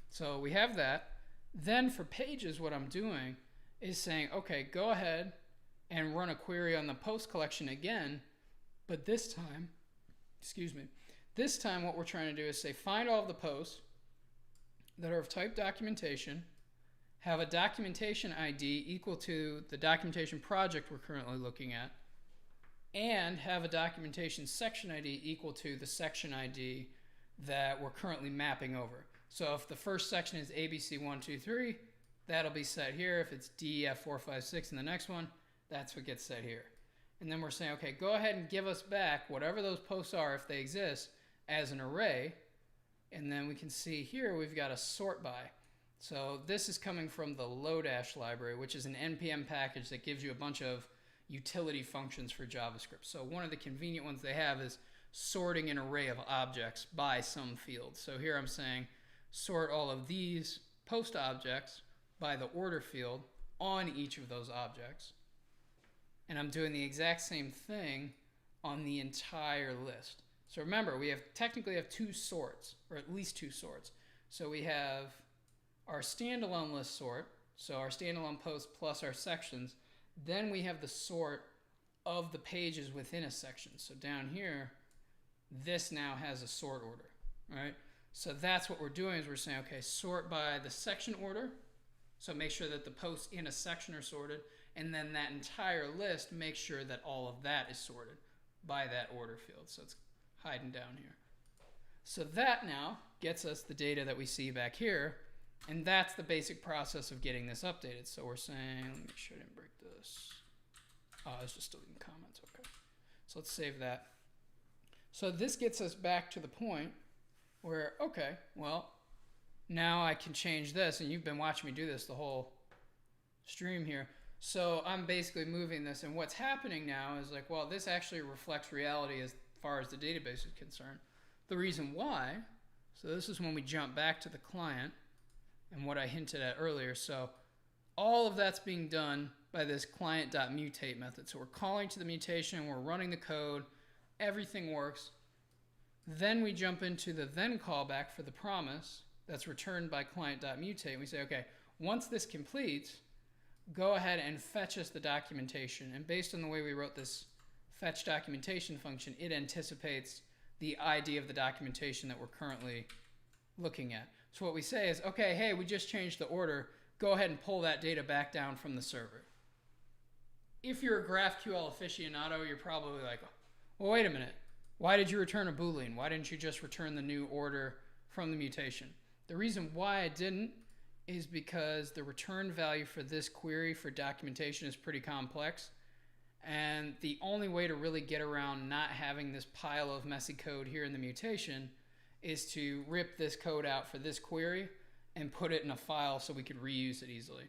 So we have that. Then for pages, what I'm doing is saying, okay, go ahead and run a query on the post collection again, but this time, this time what we're trying to do is say find all of the posts that are of type documentation, have a documentation ID equal to the documentation project we're currently looking at, and have a documentation section ID equal to the section ID that we're currently mapping over. So if the first section is ABC123, that'll be set here. If it's DEF456 in the next one, that's what gets set here. And then we're saying, okay, go ahead and give us back whatever those posts are, if they exist, as an array. And then we can see here we've got a sort by. So this is coming from the Lodash library, which is an NPM package that gives you a bunch of utility functions for JavaScript. So one of the convenient ones they have is sorting an array of objects by some field. So here I'm saying sort all of these post objects by the order field on each of those objects. And I'm doing the exact same thing on the entire list. So remember, we technically have two sorts, or at least two sorts. So we have our standalone list sort, so our standalone posts plus our sections. Then we have the sort of the pages within a section. So down here, this now has a sort order, right? So that's what we're doing is we're saying, okay, sort by the section order. So make sure that the posts in a section are sorted. And then that entire list, make sure that all of that is sorted by that order field. So it's hiding down here. So that now gets us the data that we see back here. And that's the basic process of getting this updated. So we're saying, let me make sure I didn't break this. Oh, I was just deleting comments. Okay. So let's save that. So this gets us back to the point where, okay, well, now I can change this. And you've been watching me do this the whole stream here. So I'm basically moving this. And what's happening now is like, well, this actually reflects reality as far as the database is concerned. The reason why, so this is when we jump back to the client and what I hinted at earlier. So all of that's being done by this client.mutate method. So we're calling to the mutation, we're running the code, everything works. Then we jump into the then callback for the promise that's returned by client.mutate. And we say, okay, once this completes, go ahead and fetch us the documentation. And based on the way we wrote this fetch documentation function, it anticipates the ID of the documentation that we're currently looking at. So what we say is, okay, hey, we just changed the order. Go ahead and pull that data back down from the server. If you're a GraphQL aficionado, you're probably like, well, wait a minute. Why did you return a Boolean? Why didn't you just return the new order from the mutation? The reason why I didn't is because the return value for this query for documentation is pretty complex. And the only way to really get around not having this pile of messy code here in the mutation is to rip this code out for this query and put it in a file so we could reuse it easily.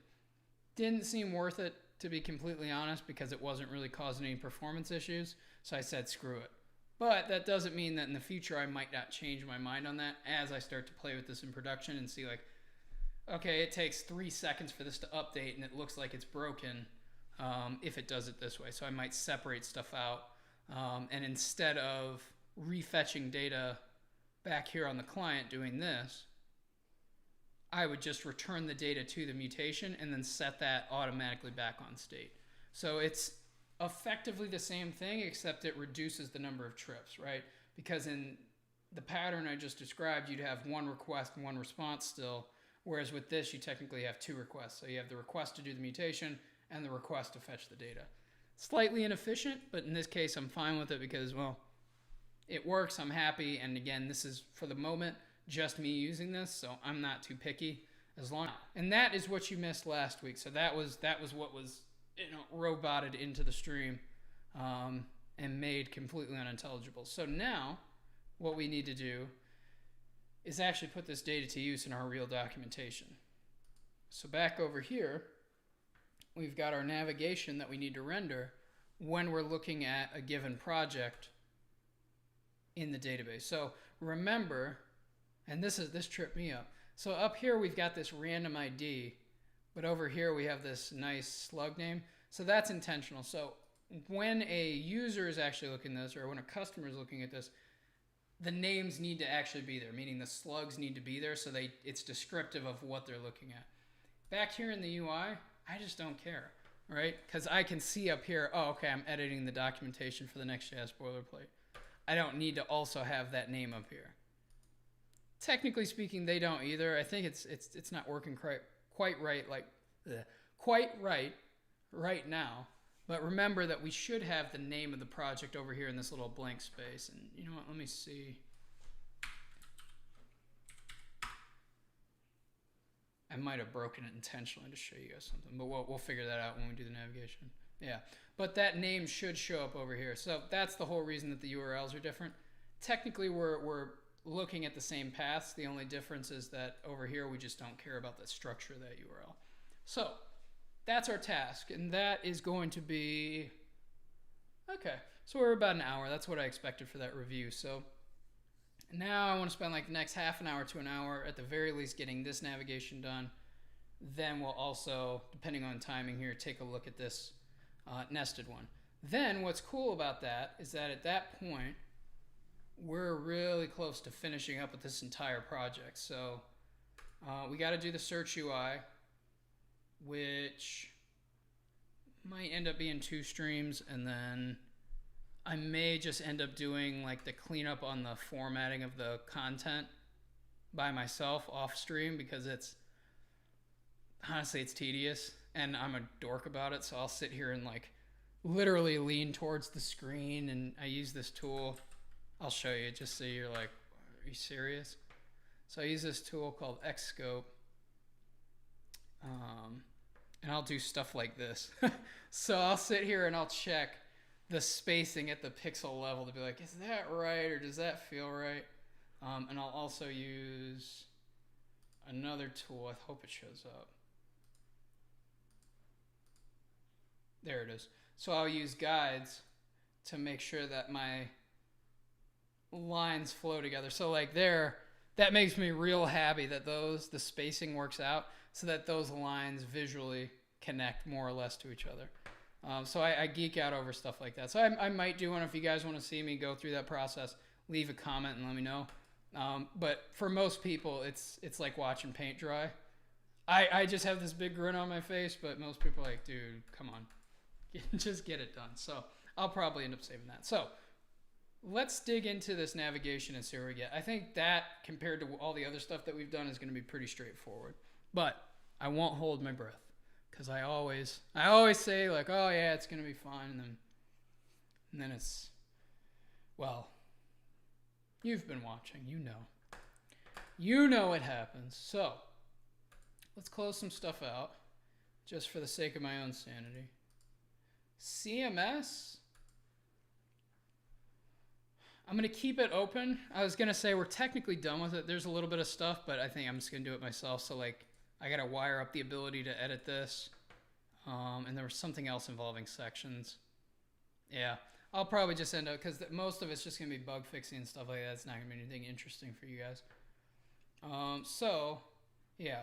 Didn't seem worth it, to be completely honest, because it wasn't really causing any performance issues. So I said, screw it. But that doesn't mean that in the future I might not change my mind on that as I start to play with this in production and see like, okay, it takes 3 seconds for this to update and it looks like it's broken if it does it this way. So I might separate stuff out. And instead of refetching data back here on the client doing this, I would just return the data to the mutation and then set that automatically back on state. So it's effectively the same thing, except it reduces the number of trips, right? Because in the pattern I just described, you'd have one request and one response still, whereas with this, you technically have two requests. So you have the request to do the mutation and the request to fetch the data. Slightly inefficient, but in this case, I'm fine with it because, well, it works, I'm happy, and again, this is, for the moment, just me using this, so I'm not too picky as long. And that is what you missed last week. So that was what was, roboted into the stream and made completely unintelligible. So now what we need to do is actually put this data to use in our real documentation. So back over here, we've got our navigation that we need to render when we're looking at a given project in the database. So remember, and this tripped me up. So up here we've got this random ID, but over here we have this nice slug name. So that's intentional. So when a user is actually looking at this, or when a customer is looking at this, the names need to actually be there, meaning the slugs need to be there so it's descriptive of what they're looking at. back here in the UI, I just don't care, right? Because I can see up here, oh, okay, I'm editing the documentation for the Next.js boilerplate. I don't need to also have that name up here. Technically speaking, they don't either. I think it's not working quite right, like quite right now. But remember that we should have the name of the project over here in this little blank space. And you know what? Let me see. I might have broken it intentionally to show you guys something, but we'll figure that out when we do the navigation. Yeah, but that name should show up over here. So that's the whole reason that the URLs are different. Technically, we're looking at the same paths. The only difference is that over here we just don't care about the structure of that URL. So that's our task, and that is going to be okay. So we're about an hour. That's what I expected for that review. So now I want to spend like the next half an hour to an hour at the very least getting this navigation done. Then we'll also, depending on timing here, take a look at this nested one. Then what's cool about that is that at that point, we're really close to finishing up with this entire project. So we got to do the search UI, which might end up being 2 streams, and then I may just end up doing like the cleanup on the formatting of the content by myself off stream, because honestly it's tedious and I'm a dork about it. So I'll sit here and like literally lean towards the screen, and I use this tool. I'll show you just so you're like, are you serious? So I use this tool called Xscope, and I'll do stuff like this. So I'll sit here and I'll check the spacing at the pixel level to be like, is that right, or does that feel right? And I'll also use another tool. I hope it shows up. There it is. So I'll use guides to make sure that my lines flow together. So like there, that makes me real happy that the spacing works out so that those lines visually connect more or less to each other. So I geek out over stuff like that. So I might do one. If you guys want to see me go through that process, leave a comment and let me know. But for most people, it's like watching paint dry. I just have this big grin on my face, but most people are like, dude, come on. Just get it done. So I'll probably end up saving that. So let's dig into this navigation and see where we get. I think that compared to all the other stuff that we've done is going to be pretty straightforward. But I won't hold my breath, because I always say like, oh yeah, it's going to be fine, and then it's, well, you've been watching, you know what happens. So let's close some stuff out just for the sake of my own sanity. CMS, I'm going to keep it open. I was going to say we're technically done with it. There's a little bit of stuff, but I think I'm just going to do it myself. So like, I got to wire up the ability to edit this. And there was something else involving sections. Yeah, I'll probably just end up, because most of it's just going to be bug fixing and stuff like that. It's not going to be anything interesting for you guys. So yeah,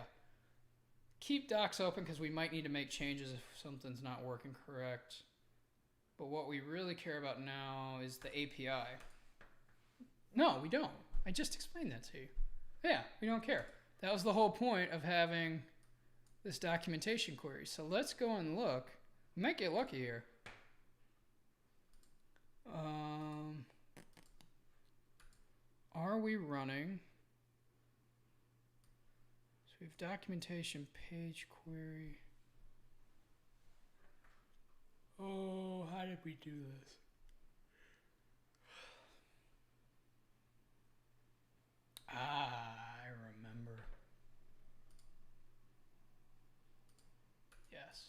keep docs open because we might need to make changes if something's not working correct. But what we really care about now is the API. No, we don't. I just explained that to you. Yeah, we don't care. That was the whole point of having this documentation query. So let's go and look. We might get lucky here. Are we running? So we have documentation page query. Oh, how did we do this? I remember. Yes.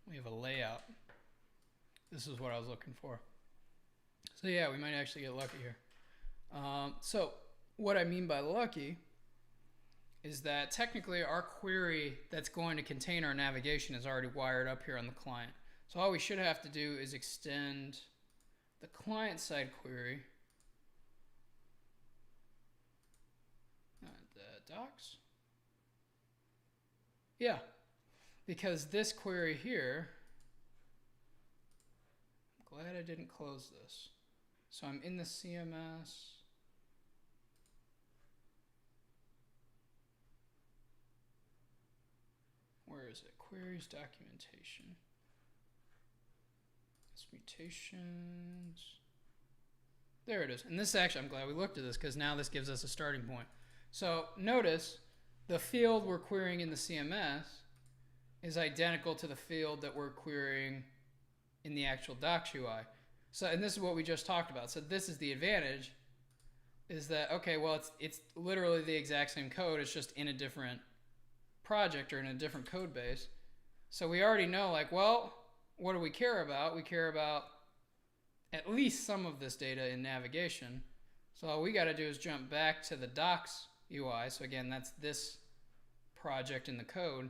We have a layout. This is what I was looking for. So yeah, we might actually get lucky here. So what I mean by lucky is that technically our query that's going to contain our navigation is already wired up here on the client. So all we should have to do is extend the client-side query. The docs? Yeah, because this query here, I'm glad I didn't close this. So I'm in the CMS. Where is it? Queries documentation. It's mutations. There it is. And this actually, I'm glad we looked at this because now this gives us a starting point. So notice the field we're querying in the CMS is identical to the field that we're querying in the actual docs UI. So, and this is what we just talked about. So this is the advantage, is that, okay, well, it's literally the exact same code. It's just in a different project or in a different code base. So we already know, like, well, what do we care about? We care about at least some of this data in navigation. So all we got to do is jump back to the docs UI. So again, that's this project in the code.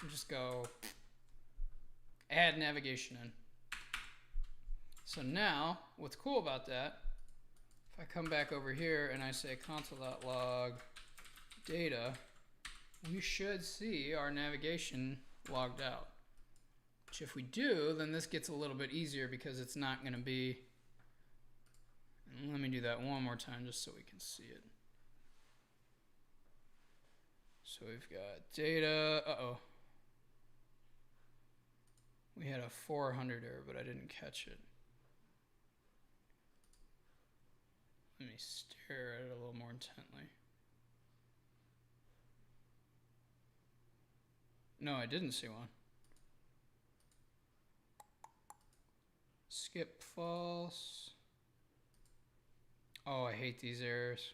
And just go add navigation in. So now, what's cool about that, if I come back over here and I say console.log data, we should see our navigation logged out. Which if we do, then this gets a little bit easier because it's not going to be, and let me do that one more time just so we can see it. So we've got data, we had a 400 error, but I didn't catch it. Let me stare at it a little more intently. No, I didn't see one. Skip false. Oh, I hate these errors.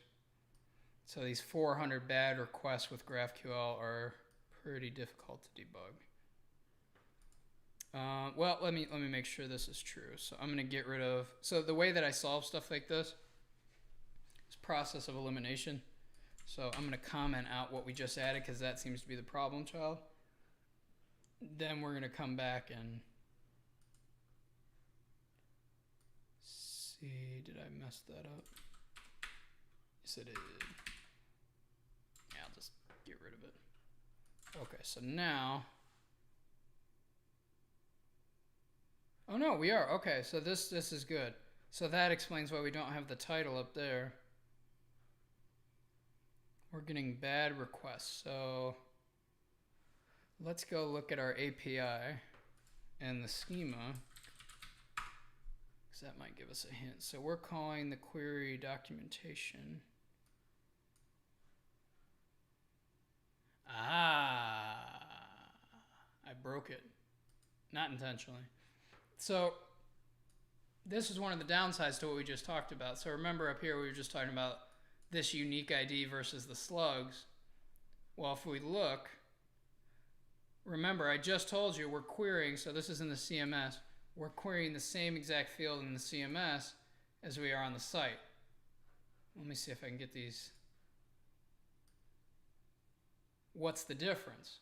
So these 400 bad requests with GraphQL are pretty difficult to debug. Well, let me make sure this is true. So I'm going to get rid of. So the way that I solve stuff like this is process of elimination. So I'm going to comment out what we just added because that seems to be the problem child. Then we're going to come back and see. Did I mess that up? Yes, I did. Yeah, I'll just get rid of it. Okay, so now. Oh no, we are. Okay, so this is good. So that explains why we don't have the title up there. We're getting bad requests. So let's go look at our API and the schema, because that might give us a hint. So we're calling the query documentation. Ah, I broke it. Not intentionally. So this is one of the downsides to what we just talked about. So remember up here we were just talking about this unique ID versus the slugs. Well, if we look, remember I just told you we're querying, so this is in the CMS, we're querying the same exact field in the CMS as we are on the site. Let me see if I can get these. What's the difference?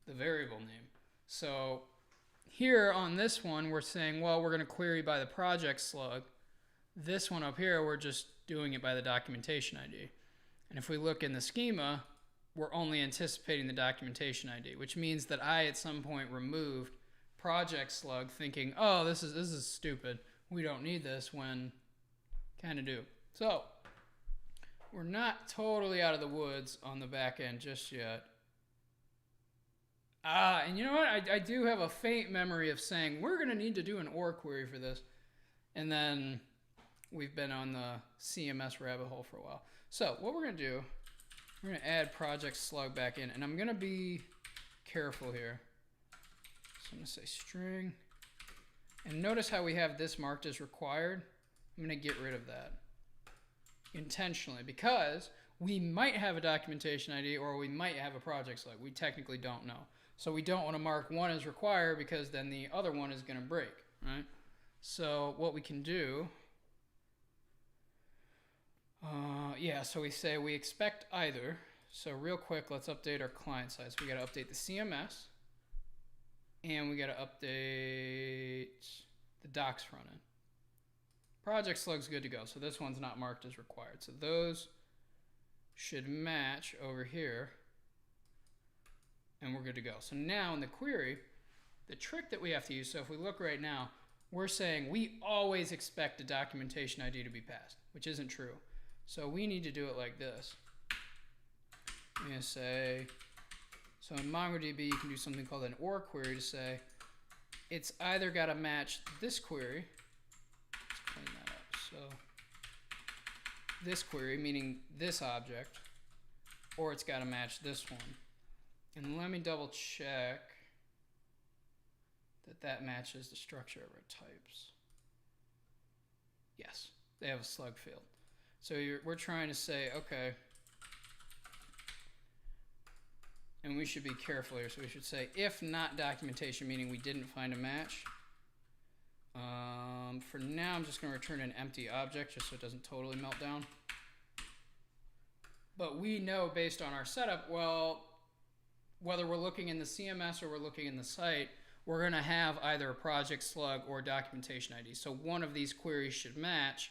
The variable name. So here on this one, we're saying, well, we're going to query by the project slug. This one up here, we're just doing it by the documentation ID. And if we look in the schema, we're only anticipating the documentation ID, which means that I at some point removed project slug thinking, oh, this is stupid. We don't need this, when kind of do. So we're not totally out of the woods on the back end just yet. And you know what? I do have a faint memory of saying we're going to need to do an OR query for this. And then we've been on the CMS rabbit hole for a while. So what we're going to do, we're going to add project slug back in. And I'm going to be careful here. So I'm going to say string. And notice how we have this marked as required. I'm going to get rid of that intentionally because we might have a documentation ID or we might have a project slug. We technically don't know. So we don't want to mark one as required because then the other one is going to break, right? So what we can do, so we say we expect either. So real quick, let's update our client side. So we got to update the CMS and we got to update the docs front end. Project slug's good to go. So this one's not marked as required. So those should match over here. And we're good to go. So now in the query, the trick that we have to use, so if we look right now, we're saying we always expect a documentation ID to be passed, which isn't true. So we need to do it like this. I'm going to say So in MongoDB, you can do something called an OR query to say, it's either got to match this query. Let's clean that up. So this query, meaning this object, or it's got to match this one. And let me double check that matches the structure of our types. Yes, they have a slug field. So we're trying to say, okay, and we should be careful here. So we should say, if not documentation, meaning we didn't find a match. For now, I'm just going to return an empty object just so it doesn't totally melt down. But we know based on our setup, well, whether we're looking in the CMS or we're looking in the site, we're going to have either a project slug or documentation ID. So one of these queries should match.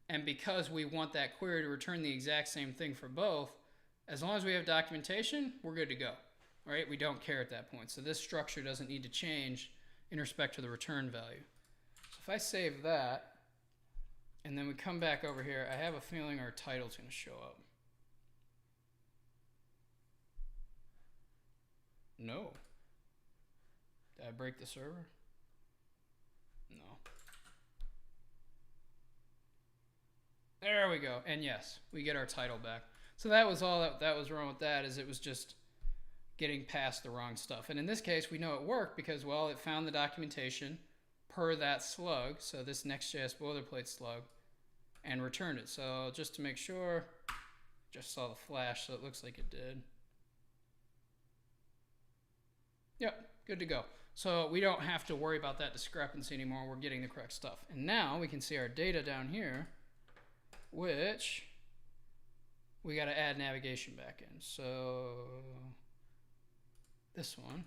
And because we want that query to return the exact same thing for both, as long as we have documentation, we're good to go. All right? We don't care at that point. So this structure doesn't need to change in respect to the return value. So if I save that, and then we come back over here, I have a feeling our title's going to show up. No. Did I break the server? No. There we go. And yes, we get our title back. So that was all that was wrong with that, is it was just getting past the wrong stuff. And in this case, we know it worked because, well, it found the documentation per that slug, so this Next.js boilerplate slug, and returned it. So just to make sure, just saw the flash, so it looks like it did. Yep, good to go. So we don't have to worry about that discrepancy anymore. We're getting the correct stuff. And now we can see our data down here, which we got to add navigation back in. So this one,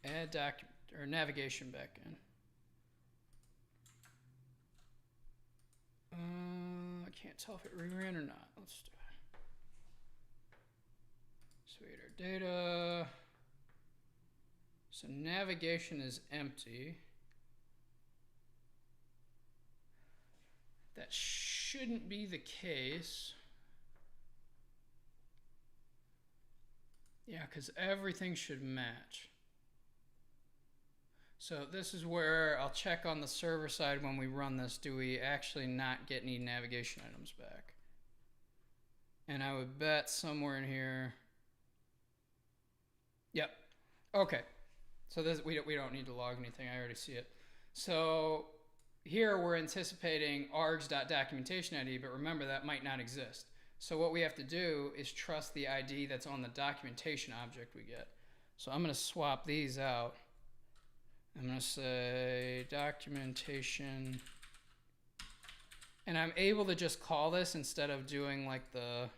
add document or navigation back in. I can't tell if it reran or not. Let's do it. Sweet, our data. So navigation is empty. That shouldn't be the case. Yeah, because everything should match. So this is where I'll check on the server side when we run this. Do we actually not get any navigation items back? And I would bet somewhere in here. Yep. Okay. So this, we don't need to log anything. I already see it. So here we're anticipating args.documentation ID, but remember that might not exist. So what we have to do is trust the ID that's on the documentation object we get. So I'm going to swap these out. I'm going to say documentation. And I'm able to just call this instead of doing like the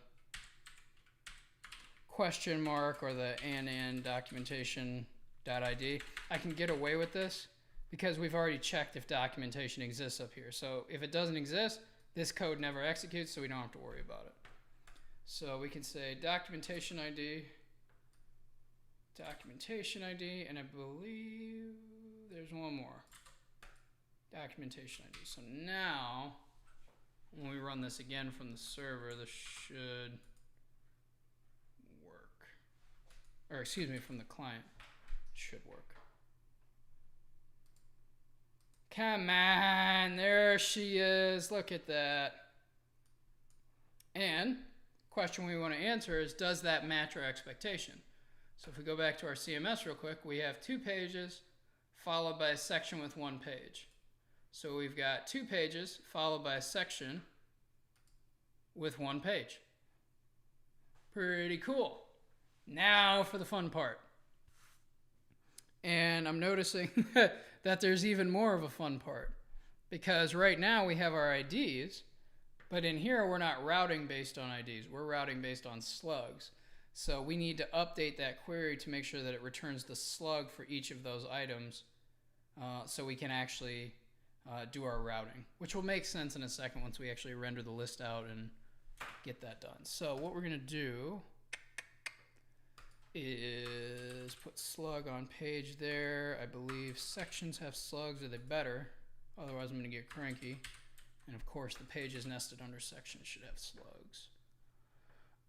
question mark or the and documentation.id. I can get away with this because we've already checked if documentation exists up here. So if it doesn't exist, this code never executes, so we don't have to worry about it. So we can say documentation ID, and I believe there's one more. Documentation ID. So now, when we run this again from the server, this should work. Or excuse me, from the client, it should work. Come on, there she is. Look at that. And question we want to answer is, does that match our expectation? So if we go back to our CMS real quick, we have 2 pages followed by a section with 1 page. So we've got 2 pages followed by a section with 1 page. Pretty cool. Now for the fun part. And I'm noticing that there's even more of a fun part, because right now we have our IDs, but in here we're not routing based on IDs. We're routing based on slugs. So we need to update that query to make sure that it returns the slug for each of those items, so we can actually do our routing, which will make sense in a second once we actually render the list out and get that done. So what we're going to do is put slug on page there. I believe sections have slugs, or they better. Otherwise I'm going to get cranky. And of course the pages nested under sections should have slugs.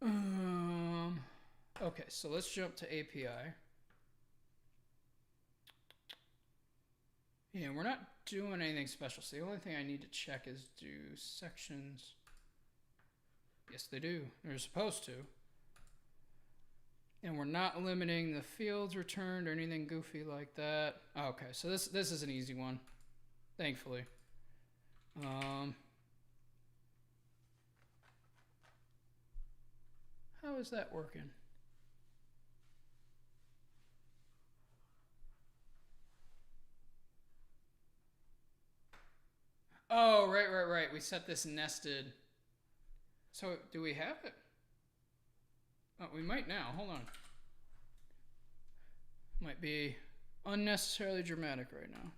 Okay, so let's jump to API. Yeah, we're not doing anything special. So the only thing I need to check is do sections. Yes, they do. They're supposed to. And we're not limiting the fields returned or anything goofy like that. Okay, so this is an easy one, thankfully. How is that working? Oh, right. We set this nested. So do we have it? Oh, we might now. Hold on. Might be unnecessarily dramatic right now.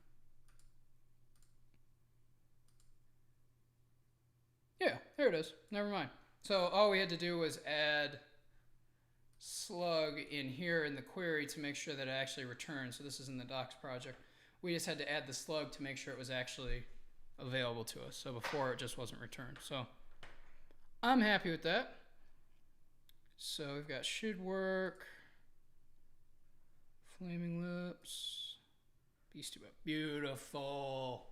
Yeah, there it is. Never mind. So all we had to do was add slug in here in the query to make sure that it actually returned. So this is in the docs project. We just had to add the slug to make sure it was actually available to us. So before it just wasn't returned. So I'm happy with that. So we've got should work. Flaming lips. Beastie Boy. Beautiful.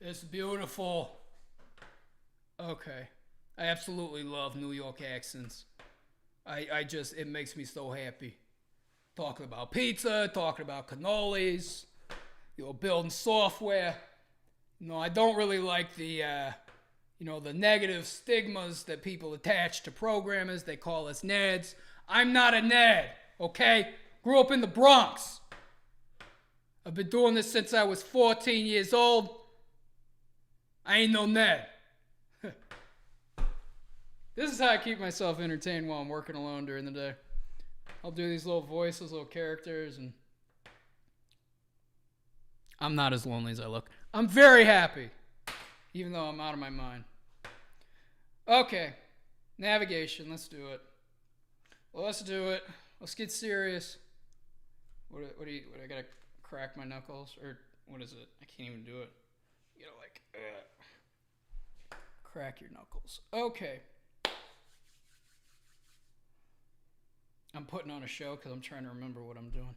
It's beautiful. Okay. I absolutely love New York accents. I just, it makes me so happy. Talking about pizza, talking about cannolis, building software. I don't really like the, the negative stigmas that people attach to programmers. They call us nerds. I'm not a nerd, okay? Grew up in the Bronx. I've been doing this since I was 14 years old. I ain't no nerd. This is how I keep myself entertained while I'm working alone during the day. I'll do these little voices, little characters, and I'm not as lonely as I look. I'm very happy, even though I'm out of my mind. Okay, navigation, let's do it. Well, let's do it. Let's get serious. What I gotta crack my knuckles? Or what is it? I can't even do it. You gotta crack your knuckles. Okay. I'm putting on a show because I'm trying to remember what I'm doing.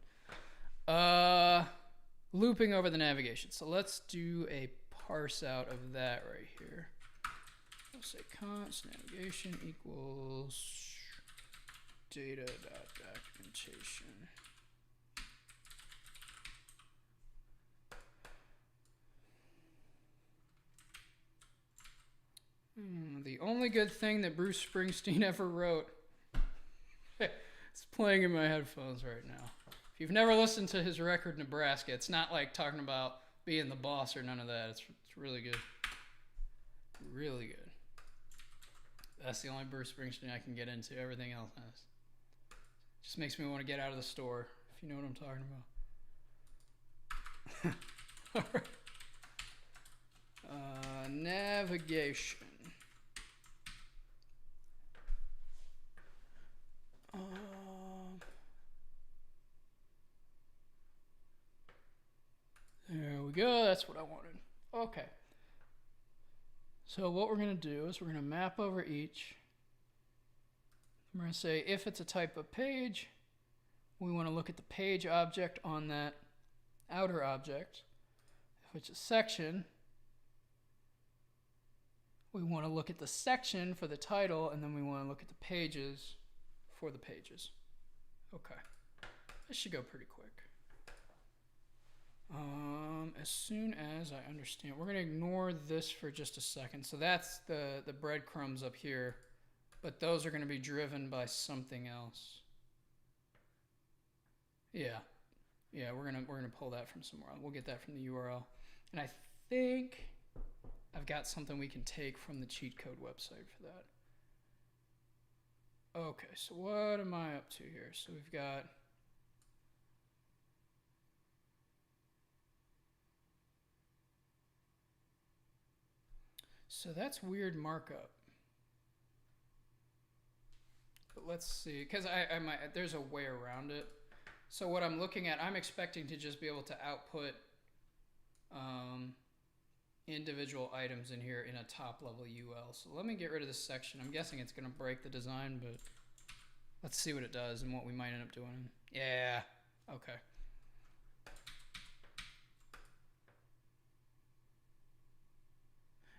Looping over the navigation. So let's do a parse out of that right here. I'll say const navigation equals data.documentation. The only good thing that Bruce Springsteen ever wrote. It's playing in my headphones right now. If you've never listened to his record, Nebraska, it's not like talking about being the boss or none of that. It's really good. Really good. That's the only Bruce Springsteen I can get into. Everything else has. Just makes me want to get out of the store, if you know what I'm talking about. All right. Navigation. There we go. That's what I wanted. Okay. So what we're going to do is we're going to map over each. We're going to say if it's a type of page, we want to look at the page object on that outer object. If it's a section, we want to look at the section for the title, and then we want to look at the pages for the pages. Okay. This should go pretty quick. As soon as I understand, we're going to ignore this for just a second. So that's the breadcrumbs up here, but those are going to be driven by something else. Yeah, we're gonna pull that from somewhere. We'll get that from the URL, and I think I've got something we can take from the CheatCode website for that. Okay, so what am I up to here? So we've got. So that's weird markup. But let's see, because I might, there's a way around it. So what I'm looking at, I'm expecting to just be able to output individual items in here in a top level UL. So let me get rid of this section. I'm guessing it's going to break the design, but let's see what it does and what we might end up doing. Yeah, okay.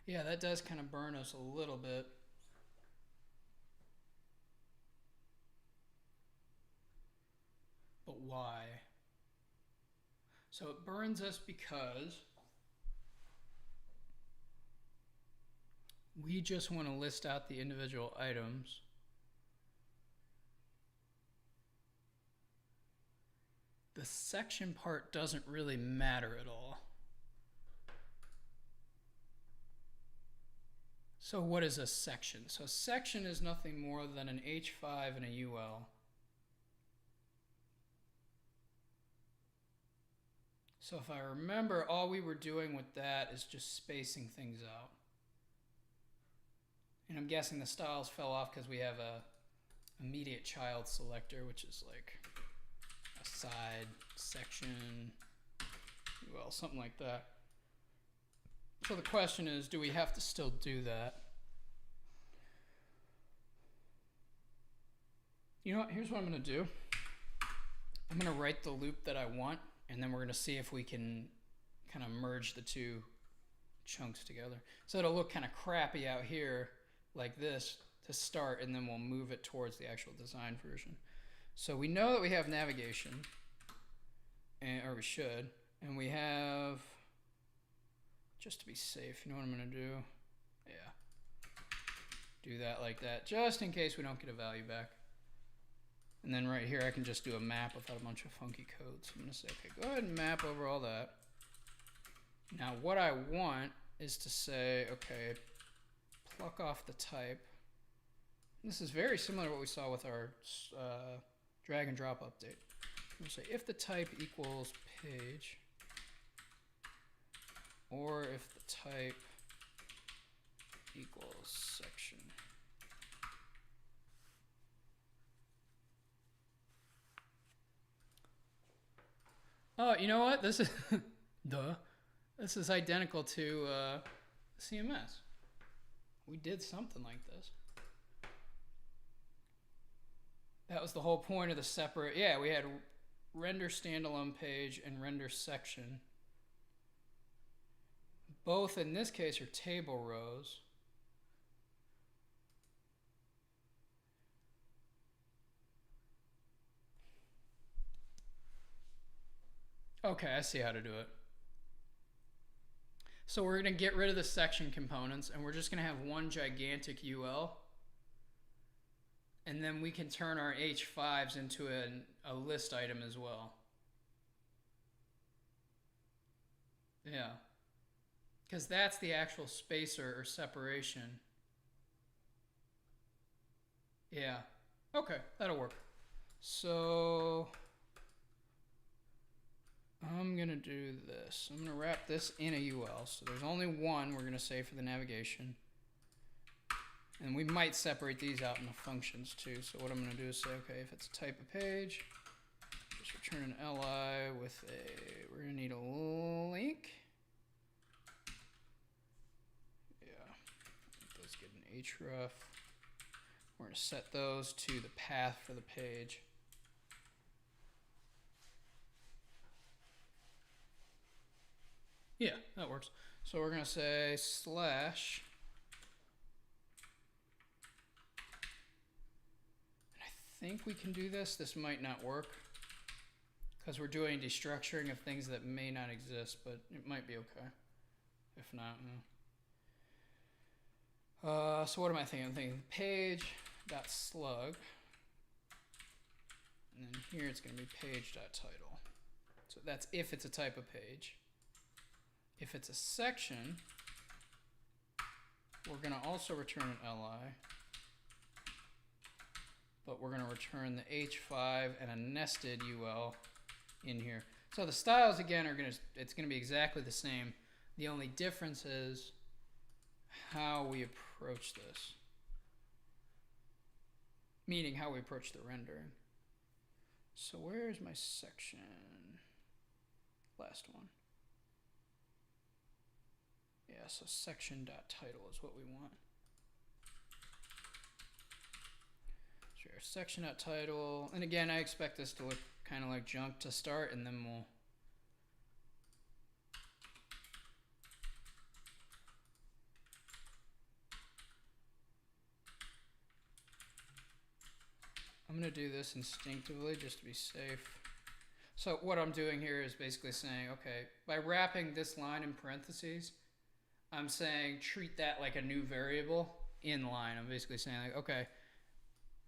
Yeah, that does kind of burn us a little bit. But why? So it burns us because we just want to list out the individual items. The section part doesn't really matter at all. So what is a section? So a section is nothing more than an H5 and a UL. So if I remember, all we were doing with that is just spacing things out. And I'm guessing the styles fell off because we have a immediate child selector, which is like a side section, well, something like that. So the question is, do we have to still do that? You know what, here's what I'm gonna do. I'm gonna write the loop that I want, and then we're gonna see if we can kind of merge the two chunks together. So it'll look kind of crappy out here like this to start, and then we'll move it towards the actual design version. So we know that we have navigation, or we should, and we have, just to be safe, you know what I'm gonna do? Yeah. Do that like that, just in case we don't get a value back. And then right here, I can just do a map without a bunch of funky code. So I'm gonna say, okay, go ahead and map over all that. Now what I want is to say, okay, pluck off the type. This is very similar to what we saw with our drag and drop update. I'm gonna say if the type equals page, or if the type equals section. Oh, you know what? This is duh. This is identical to CMS. We did something like this. That was the whole point of the separate. Yeah, we had render standalone page and render section. Both in this case are table rows. Okay, I see how to do it. So we're going to get rid of the section components, and we're just going to have one gigantic UL. And then we can turn our H5s into a list item as well. Yeah. Because that's the actual spacer or separation. Yeah. Okay, that'll work. So I'm going to do this. I'm going to wrap this in a UL. So there's only one we're going to say for the navigation. And we might separate these out into functions too. So what I'm going to do is say, okay, if it's a type of page, just return an li with a, we're going to need a link. Yeah, let's get an href. We're going to set those to the path for the page. Yeah, that works. So we're going to say slash. I think we can do this. This might not work because we're doing destructuring of things that may not exist, but it might be okay. If not, no. So what am I thinking? I'm thinking page.slug. And then here it's going to be page.title. So that's if it's a type of page. If it's a section, we're going to also return an li. But we're going to return the H5 and a nested UL in here. So the styles again are it's going to be exactly the same. The only difference is how we approach this. Meaning how we approach the rendering. So where's my section? Last one. Yeah, so section.title is what we want. Sure, section.title. And again, I expect this to look kind of like junk to start, and then we'll I'm going to do this instinctively just to be safe. So what I'm doing here is basically saying, okay, by wrapping this line in parentheses, I'm saying treat that like a new variable in line. I'm basically saying, like, okay,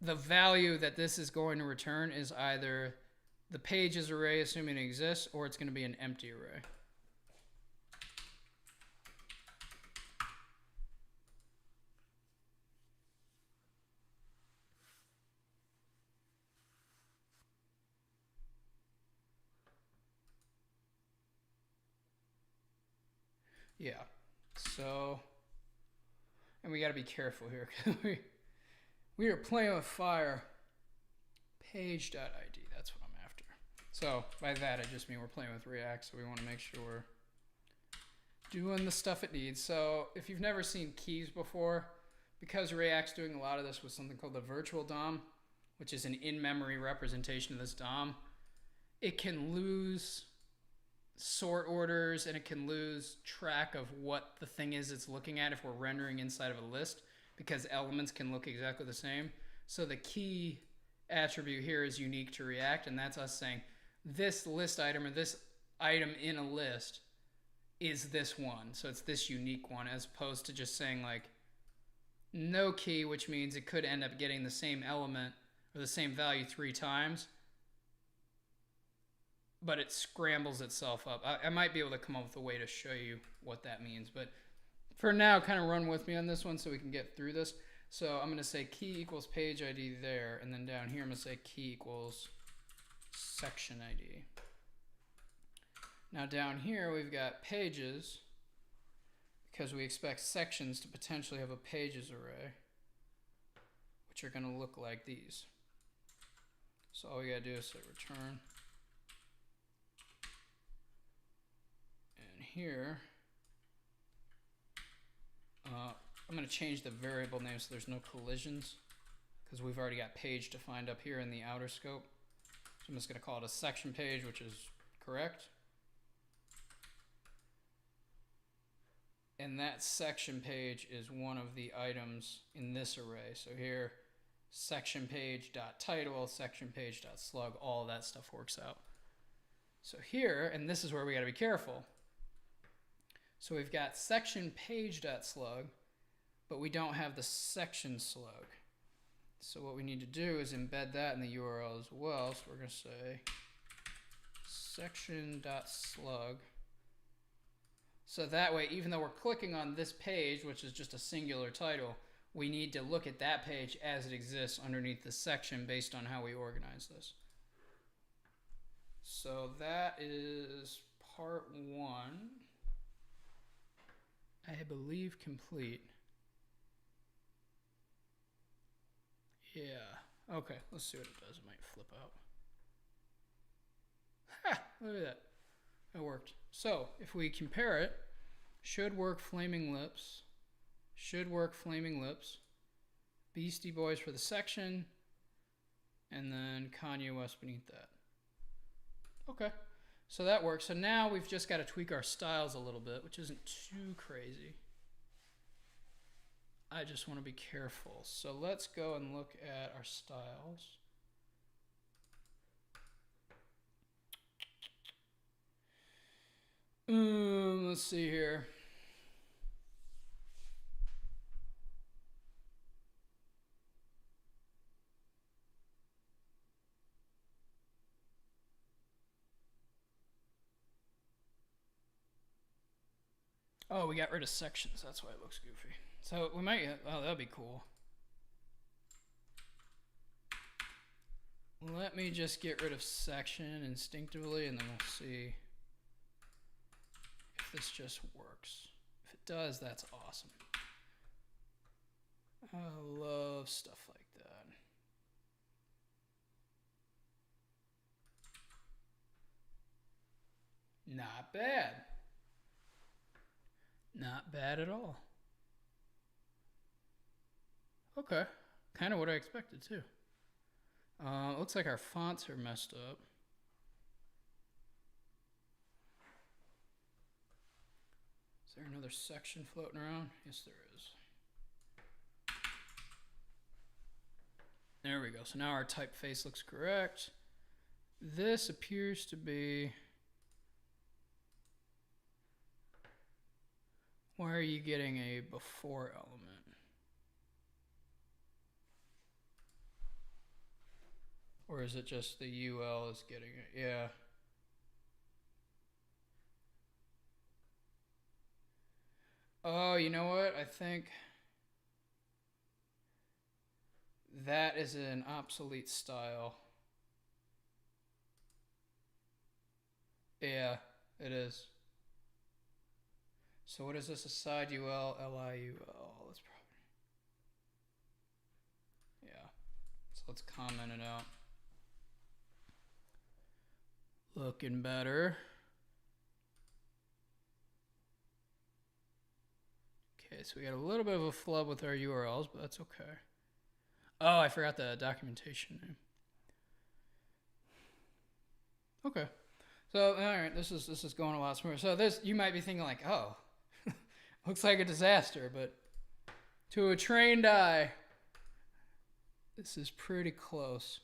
the value that this is going to return is either the pages array, assuming it exists, or it's going to be an empty array. Yeah. So, and we got to be careful here. we are playing with fire. Page.id, that's what I'm after. So by that, I just mean we're playing with React, so we want to make sure we're doing the stuff it needs. So if you've never seen keys before, because React's doing a lot of this with something called the virtual DOM, which is an in-memory representation of this DOM, it can lose sort orders and it can lose track of what the thing is it's looking at if we're rendering inside of a list, because elements can look exactly the same. So the key attribute here is unique to React, and that's us saying this list item or this item in a list is this one. So it's this unique one, as opposed to just saying like no key, which means it could end up getting the same element or the same value 3 times, but it scrambles itself up. I might be able to come up with a way to show you what that means, but for now, kind of run with me on this one so we can get through this. So I'm going to say key equals page ID there, and then down here I'm going to say key equals section ID. Now down here we've got pages, because we expect sections to potentially have a pages array, which are going to look like these. So all we got to do is say return. And here, I'm going to change the variable name so there's no collisions, because we've already got page defined up here in the outer scope. So I'm just going to call it a section page, which is correct. And that section page is one of the items in this array. So here, section page.title, section page.slug, all of that stuff works out. So here, and this is where we got to be careful. So we've got section page.slug, but we don't have the section slug. So what we need to do is embed that in the URL as well. So we're going to say section.slug. So that way, even though we're clicking on this page, which is just a singular title, we need to look at that page as it exists underneath the section based on how we organize this. So that is part 1. I believe complete. Yeah. Okay, let's see what it does. It might flip out. Ha! Look at that. That worked. So if we compare it, should work Flaming Lips, should work Flaming Lips, Beastie Boys for the section, and then Kanye West beneath that. Okay, so that works. So now we've just got to tweak our styles a little bit, which isn't too crazy. I just want to be careful. So let's go and look at our styles. Let's see here. Oh, we got rid of sections. That's why it looks goofy. So we might, oh, that'd be cool. Let me just get rid of section instinctively, and then we'll see if this just works. If it does, that's awesome. I love stuff like that. Not bad. Not bad at all. Okay. Kind of what I expected, too. Looks like our fonts are messed up. Is there another section floating around? Yes, there is. There we go. So now our typeface looks correct. This appears to be... Why are you getting a before element? Or is it just the UL is getting it? Yeah. Oh, you know what? I think that is an obsolete style. Yeah, it is. So what is this? A side UL, LIUL. That's probably... Yeah. So let's comment it out. Looking better. Okay, so we got a little bit of a flub with our URLs, but that's okay. Oh, I forgot the documentation name. Okay. So, all right, this is going a lot smoother. So this, you might be thinking like, oh, looks like a disaster, but to a trained eye, this is pretty close.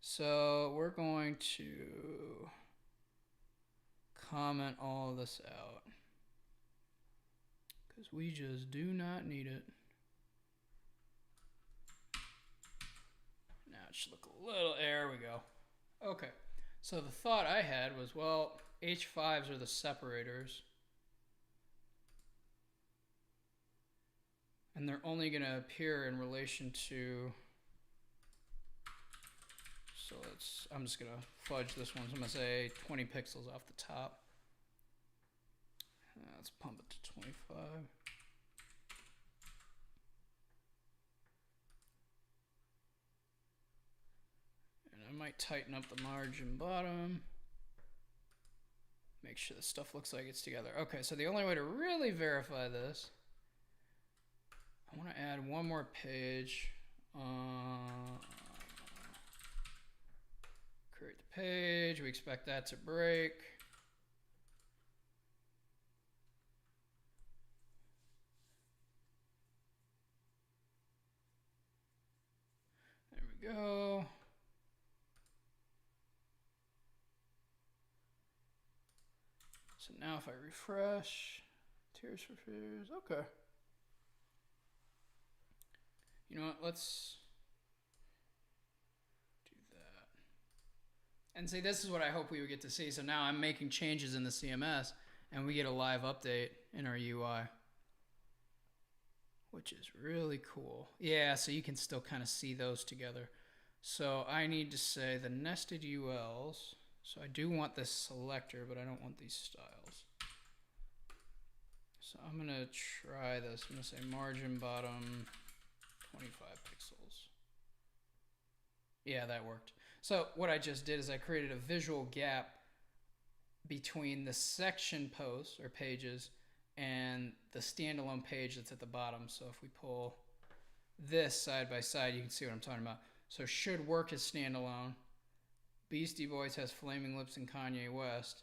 So we're going to comment all of this out because we just do not need it. Now it should look a little, there we go. Okay, so the thought I had was, well, H5s are the separators. And they're only going to appear in relation to... So I'm just going to fudge this one. So I'm going to say 20 pixels off the top. Let's pump it to 25. And I might tighten up the margin bottom. Make sure the stuff looks like it's together. Okay, so the only way to really verify this, I want to add one more page. Create the page. We expect that to break. There we go. So now if I refresh, Tears for Fears, okay. You know what, let's do that. And see, this is what I hope we would get to see. So now I'm making changes in the CMS and we get a live update in our UI, which is really cool. Yeah, so you can still kind of see those together. So I need to say the nested ULs. So I do want this selector, but I don't want these styles. So I'm gonna try this. I'm gonna say margin bottom 25 pixels. Yeah, that worked. So what I just did is I created a visual gap between the section posts or pages and the standalone page that's at the bottom. So if we pull this side by side, you can see what I'm talking about. So should work as standalone. Beastie Boys has Flaming Lips and Kanye West.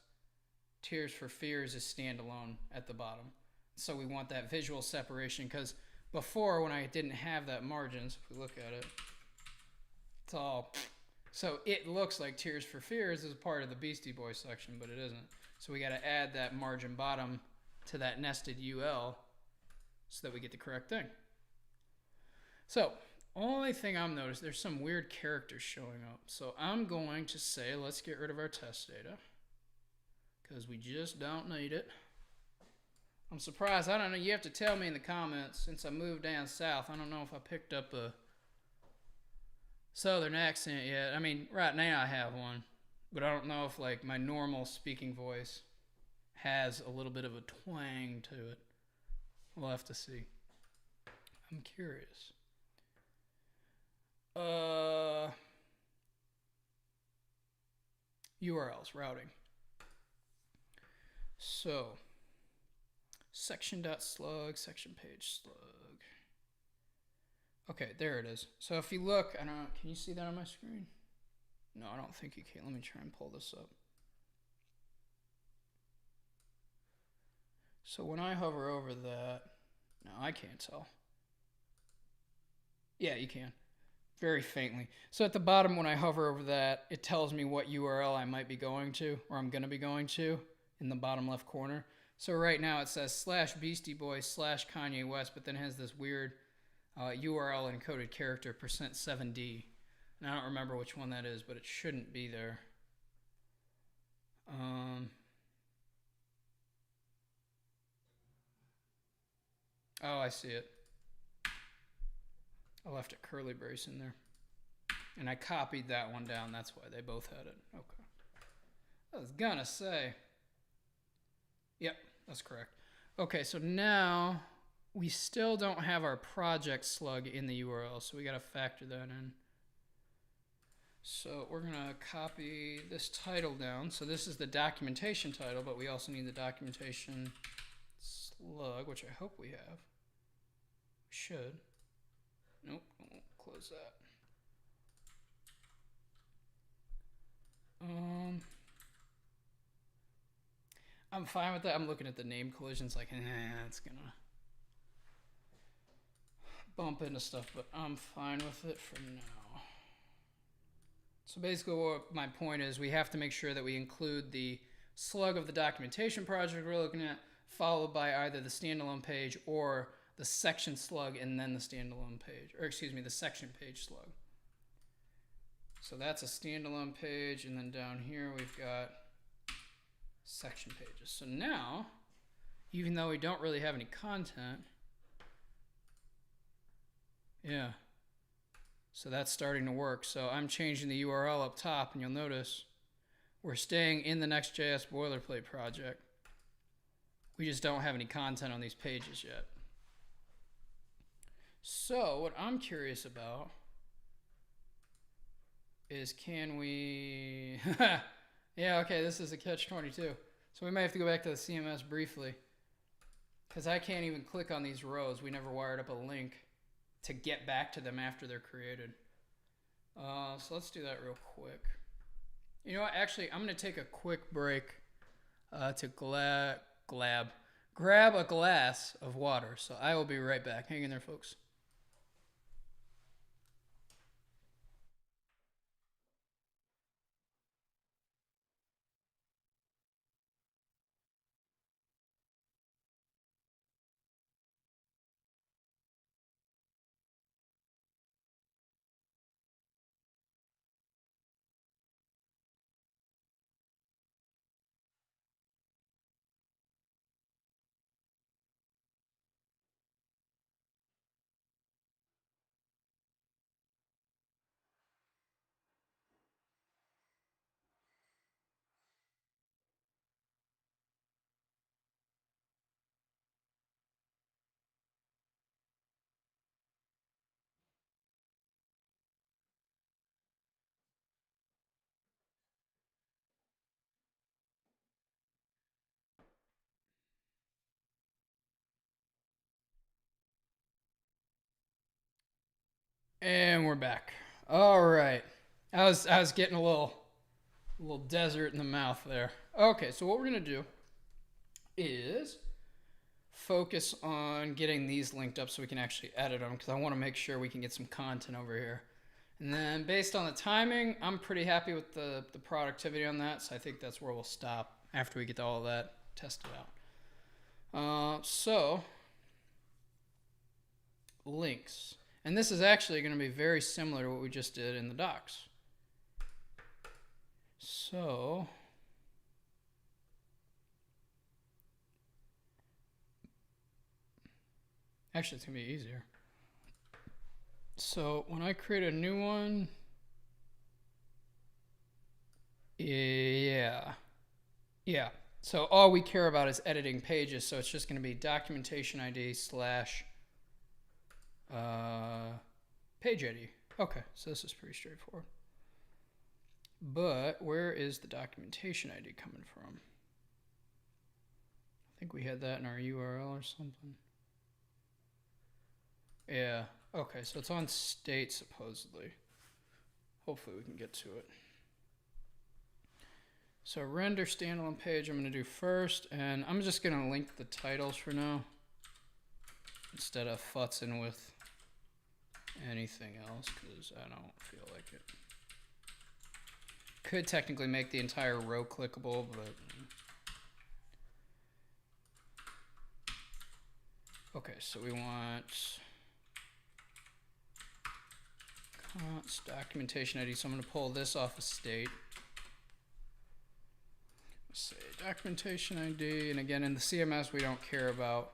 Tears for Fears is standalone at the bottom. So we want that visual separation because before when I didn't have that margins, if we look at it, it's all... So it looks like Tears for Fears is part of the Beastie Boys section, but it isn't. So we got to add that margin bottom to that nested UL so that we get the correct thing. So only thing I'm noticing, there's some weird characters showing up. So I'm going to say, let's get rid of our test data because we just don't need it. I'm surprised. I don't know. You have to tell me in the comments. Since I moved down south, I don't know if I picked up a southern accent yet. I mean, right now I have one, but I don't know if like my normal speaking voice has a little bit of a twang to it. We'll have to see. I'm curious. URLs, routing. So Section.slug, section page slug. Okay, there it is. So if you look, I don't know, can you see that on my screen? No, I don't think you can. Let me try and pull this up. So when I hover over that, no, I can't tell. Yeah, you can. Very faintly. So at the bottom, when I hover over that, it tells me what URL I might be going to, or I'm going to be going to, in the bottom left corner. So right now it says /BeastieBoys/Kanye West, but then it has this weird URL encoded character %7D. And I don't remember which one that is, but it shouldn't be there. Oh, I see it. I left a curly brace in there. And I copied that one down. That's why they both had it. Okay. I was gonna say. Yep, that's correct. Okay, so now we still don't have our project slug in the URL, so we gotta factor that in. So we're gonna copy this title down. So this is the documentation title, but we also need the documentation slug, which I hope we have. We should. Nope, we'll close that. I'm fine with that. I'm looking at the name collisions like, it's gonna bump into stuff, but I'm fine with it for now. So basically what my point is, we have to make sure that we include the slug of the documentation project we're looking at, followed by either the standalone page or the section slug and then the standalone page, or excuse me, the section page slug. So that's a standalone page, and then down here we've got section pages. So now, even though we don't really have any content, yeah, so that's starting to work. So I'm changing the URL up top, and you'll notice we're staying in the Next.js boilerplate project. We just don't have any content on these pages yet. So what I'm curious about is, can we yeah, okay, this is a catch-22. So we might have to go back to the CMS briefly, because I can't even click on these rows. We never wired up a link to get back to them after they're created. So let's do that real quick. You know what, actually, I'm going to take a quick break to grab a glass of water. So I will be right back. Hang in there, folks. And we're back. All right. I was getting a little desert in the mouth there. Okay, so what we're going to do is focus on getting these linked up so we can actually edit them, because I want to make sure we can get some content over here. And then based on the timing, I'm pretty happy with the productivity on that, so I think that's where we'll stop after we get all of that tested out. So, links. And this is actually going to be very similar to what we just did in the docs. So, actually it's going to be easier. So when I create a new one, yeah. So all we care about is editing pages. So it's just going to be documentation ID / page ID. Okay, so this is pretty straightforward. But where is the documentation ID coming from? I think we had that in our URL or something. Yeah, okay, so it's on state supposedly. Hopefully we can get to it. So render standalone page I'm going to do first, and I'm just going to link the titles for now instead of futzing with anything else because I don't feel like it. Could technically make the entire row clickable, but okay, so we want const documentation ID, so I'm going to pull this off of state. Let's say documentation ID, and again in the CMS we don't care about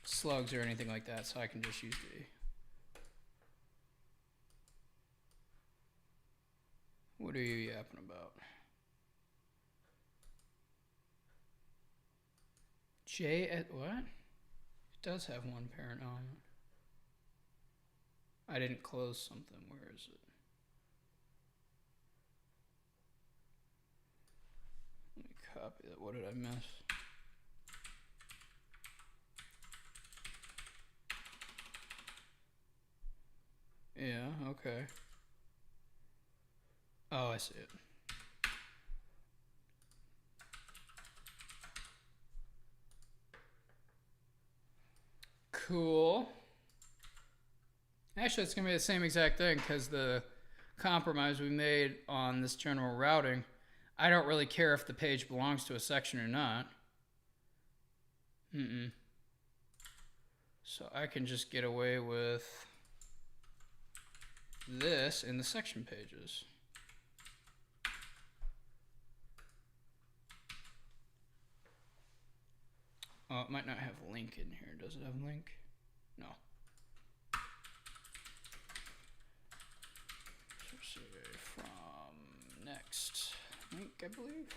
slugs or anything like that, so I can just use the what are you yapping about? J at what? It does have one parent element. I didn't close something. Where is it? Let me copy that. What did I miss? Yeah, okay. Oh, I see it. Cool. Actually, it's going to be the same exact thing because the compromise we made on this general routing, I don't really care if the page belongs to a section or not. So I can just get away with this in the section pages. Oh, it might not have link in here. Does it have link? No. So from next link, I believe.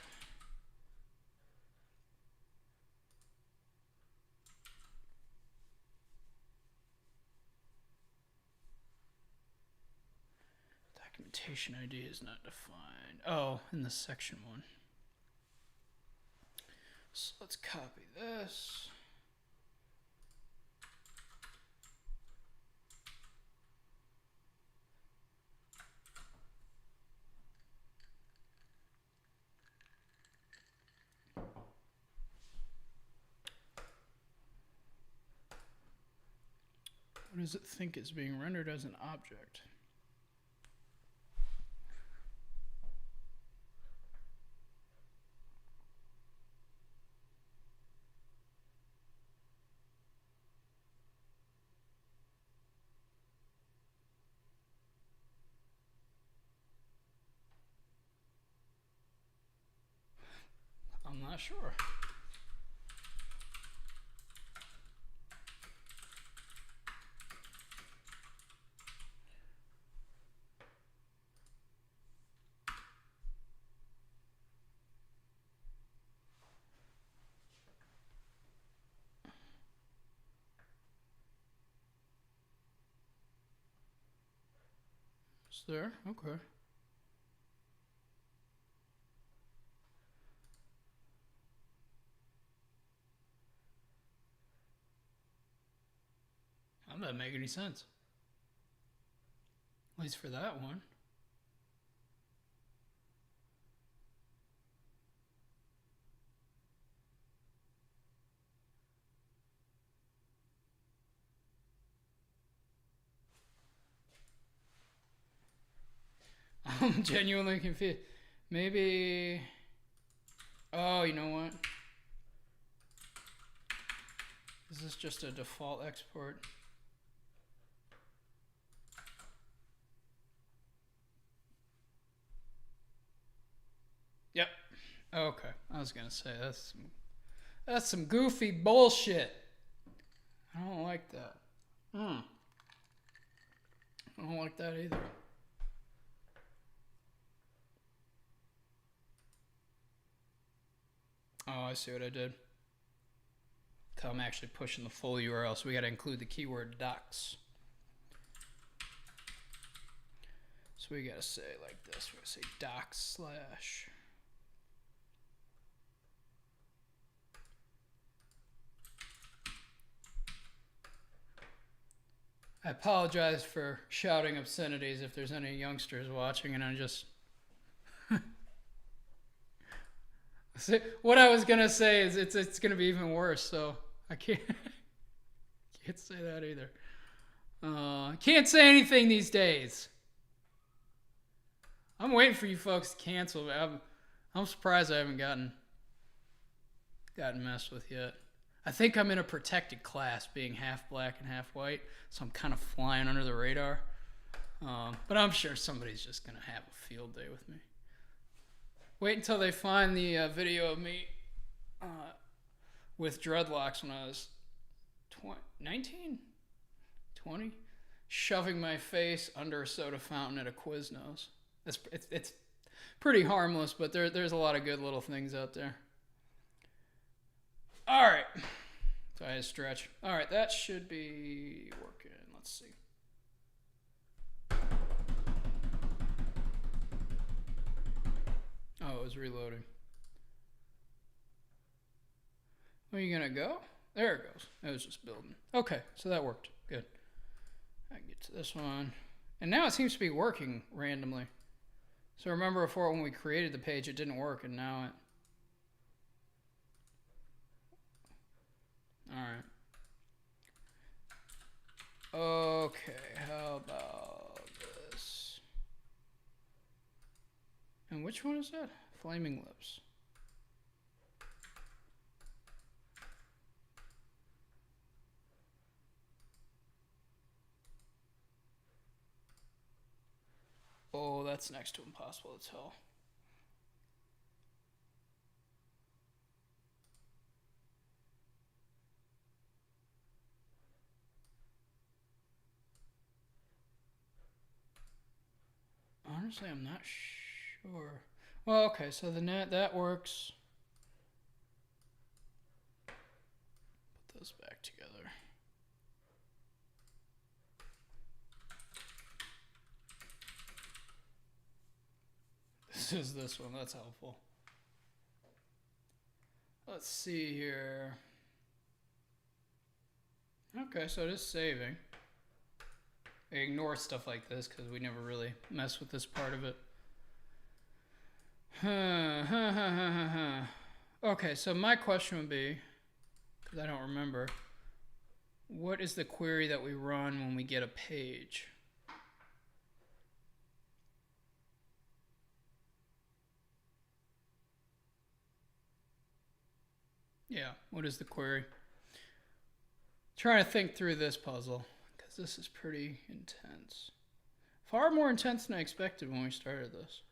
Documentation ID is not defined. Oh, in the section one. So let's copy this. What does it think is being rendered as an object? I'm not sure. It's there? Okay. That doesn't make any sense. At least for that one. I'm genuinely confused. Maybe... Oh, you know what? Is this just a default export? Yep. Okay. I was gonna say that's some goofy bullshit. I don't like that. I don't like that either. Oh, I see what I did. So I'm actually pushing the full URL, so we got to include the keyword docs. So we got to say like this. We're going to say docs slash I apologize for shouting obscenities if there's any youngsters watching, and I just... What I was going to say is it's going to be even worse, so I can't say that either. I can't say anything these days. I'm waiting for you folks to cancel. I'm surprised I haven't gotten messed with yet. I think I'm in a protected class, being half black and half white, so I'm kind of flying under the radar. But I'm sure somebody's just going to have a field day with me. Wait until they find the video of me with dreadlocks when I was 19? 20? Shoving my face under a soda fountain at a Quiznos. It's pretty harmless, but there's a lot of good little things out there. All right. So I had to stretch. All right, that should be working. Let's see. Oh, it was reloading. Where are you going to go? There it goes. It was just building. Okay, so that worked. Good. I can get to this one. And now it seems to be working randomly. So remember before when we created the page, it didn't work, and now it... Alright. Okay, how about this? And which one is that? Flaming Lips. Oh, that's next to impossible to tell. Honestly, I'm not sure. Well, okay, so the net, that works. Put those back together. This is this one, that's helpful. Let's see here. Okay, so it is saving. I ignore stuff like this because we never really mess with this part of it. Okay, so my question would be, because I don't remember, what is the query that we run when we get a page? Yeah, what is the query? Trying to think through this puzzle, because this is pretty intense. Far more intense than I expected when we started this.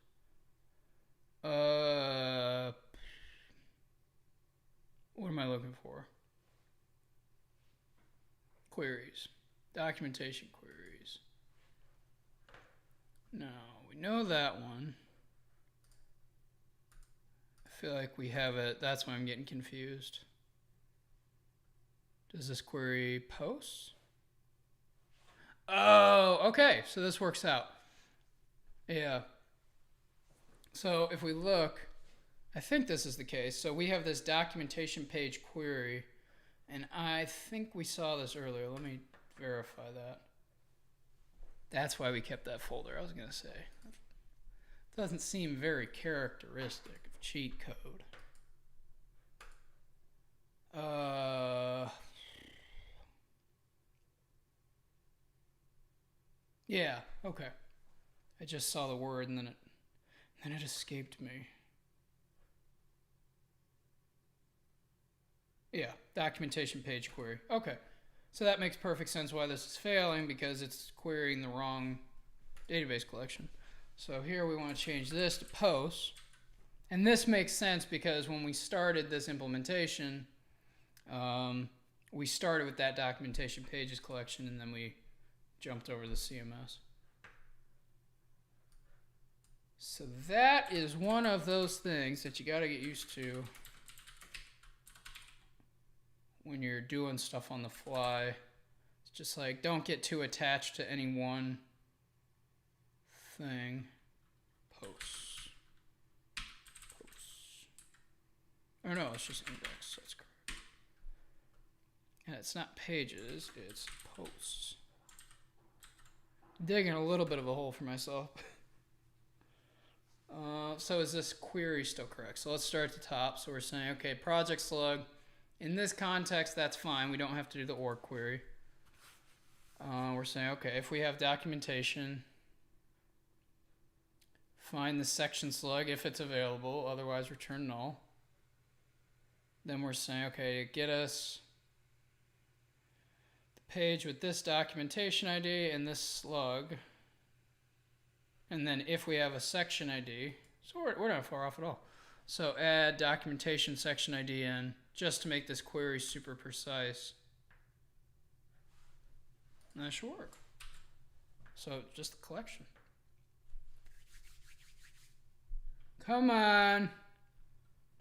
What am I looking for? Queries. Documentation queries. No, we know that one. I feel like we have it. That's why I'm getting confused. Does this query post? Oh, okay. So this works out. Yeah. So if we look, I think this is the case. So we have this documentation page query, and I think we saw this earlier. Let me verify that. That's why we kept that folder, I was going to say. Doesn't seem very characteristic of CheatCode. Yeah, okay. I just saw the word and then it escaped me. Yeah, documentation page query. Okay. So that makes perfect sense why this is failing, because it's querying the wrong database collection. So here we want to change this to post. And this makes sense because when we started this implementation, we started with that documentation pages collection and then we jumped over the CMS. So that is one of those things that you got to get used to when you're doing stuff on the fly. It's just like, don't get too attached to any one thing. Posts. Or no, it's just index. That's correct. And it's not pages, it's posts. Digging a little bit of a hole for myself. So is this query still correct? So let's start at the top. So we're saying, okay, project slug. In this context, that's fine. We don't have to do the OR query. We're saying, okay, if we have documentation, find the section slug if it's available, otherwise return null. Then we're saying, okay, get us the page with this documentation ID and this slug. And then if we have a section ID, so we're not far off at all. So add documentation section ID in just to make this query super precise. And that should work. So just the collection. Come on.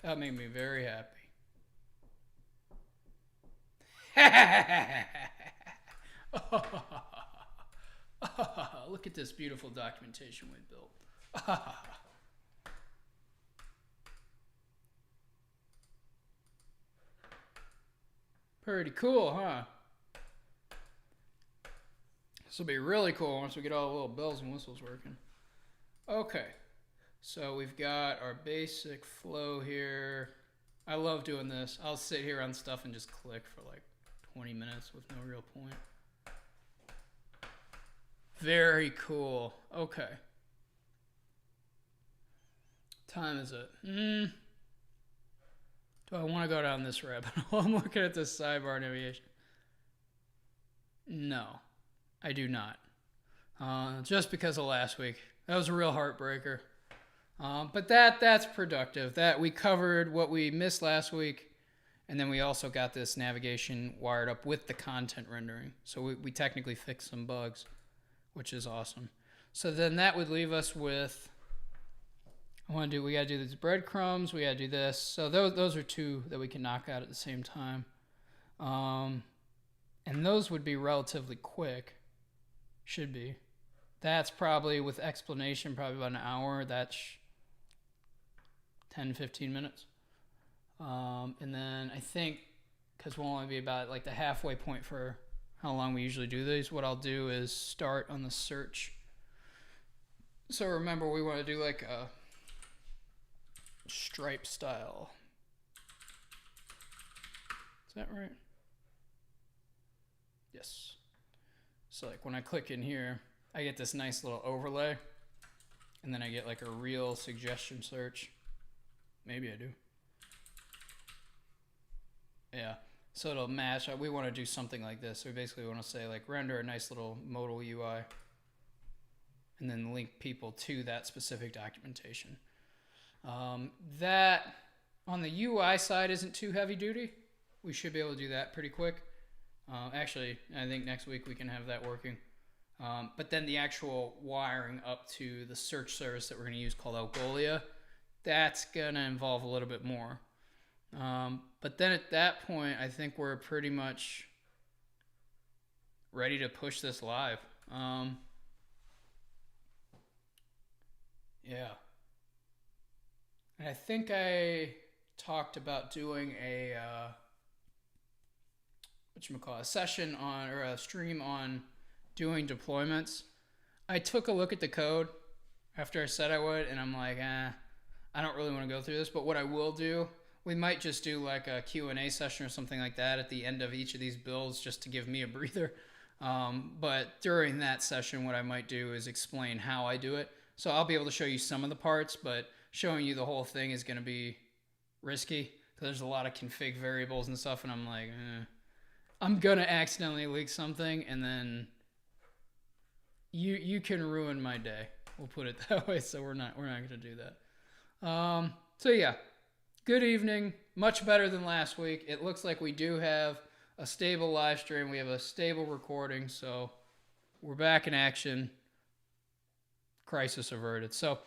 That made me very happy. Look at this beautiful documentation we built. Pretty cool, huh? This will be really cool once we get all the little bells and whistles working. Okay, so we've got our basic flow here. I love doing this. I'll sit here on stuff and just click for like 20 minutes with no real point. Very cool. Okay. Time is it? Do I want to go down this rabbit hole? I'm looking at this sidebar navigation. No, I do not. Just because of last week. That was a real heartbreaker. But that's productive. That we covered what we missed last week, and then we also got this navigation wired up with the content rendering. So we technically fixed some bugs, which is awesome. So then that would leave us with, we gotta do these breadcrumbs, we gotta do this. So those are two that we can knock out at the same time. And those would be relatively quick. Should be. That's probably, with explanation, probably about an hour. That's 10, 15 minutes. And then I think, because we'll only be about like the halfway point for how long we usually do these, what I'll do is start on the search. So remember, we want to do like a stripe style. Is that right? Yes. So like when I click in here, I get this nice little overlay, and then I get like a real suggestion search. Maybe I do. Yeah. So it'll match. We want to do something like this. So we basically want to say like render a nice little modal UI, and then link people to that specific documentation. That on the UI side isn't too heavy duty. We should be able to do that pretty quick. Actually, I think next week we can have that working. But then the actual wiring up to the search service that we're going to use called Algolia, that's going to involve a little bit more. But then at that point, I think we're pretty much ready to push this live. Yeah. And I think I talked about doing a a session on, or a stream on doing deployments. I took a look at the code after I said I would, and I'm like, I don't really want to go through this. But what I will do, we might just do like a Q&A session or something like that at the end of each of these builds, just to give me a breather. But during that session, what I might do is explain how I do it. So I'll be able to show you some of the parts, but showing you the whole thing is going to be risky because there's a lot of config variables and stuff, and I'm like, I'm going to accidentally leak something, and then you can ruin my day. We'll put it that way. So we're not going to do that. So yeah, good evening. Much better than last week. It looks like we do have a stable live stream. We have a stable recording. So we're back in action. Crisis averted. So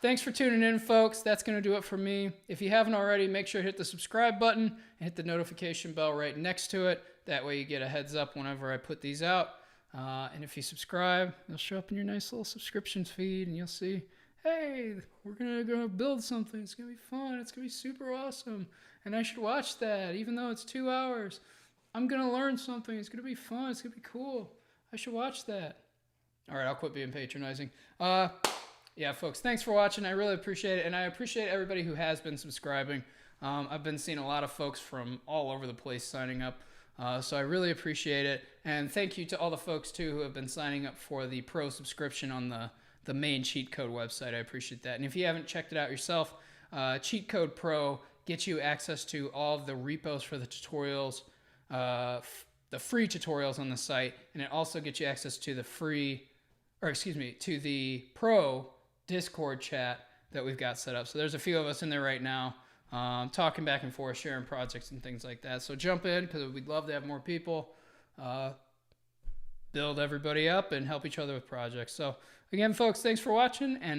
thanks for tuning in, folks. That's going to do it for me. If you haven't already, make sure to hit the subscribe button and hit the notification bell right next to it. That way you get a heads up whenever I put these out. And if you subscribe, it'll show up in your nice little subscriptions feed, and you'll see, hey, we're gonna build something. It's going to be fun. It's going to be super awesome. And I should watch that, even though it's 2 hours. I'm going to learn something. It's going to be fun. It's going to be cool. I should watch that. All right, I'll quit being patronizing. Yeah, folks, thanks for watching. I really appreciate it, and I appreciate everybody who has been subscribing. I've been seeing a lot of folks from all over the place signing up, so I really appreciate it. And thank you to all the folks, too, who have been signing up for the pro subscription on the main CheatCode website. I appreciate that. And if you haven't checked it out yourself, CheatCode Pro gets you access to all of the repos for the tutorials, the free tutorials on the site, and it also gets you access to the to the pro Discord chat that we've got set up. So there's a few of us in there right now, talking back and forth, sharing projects and things like that. So jump in, because we'd love to have more people, build everybody up and help each other with projects. So again, folks, thanks for watching, and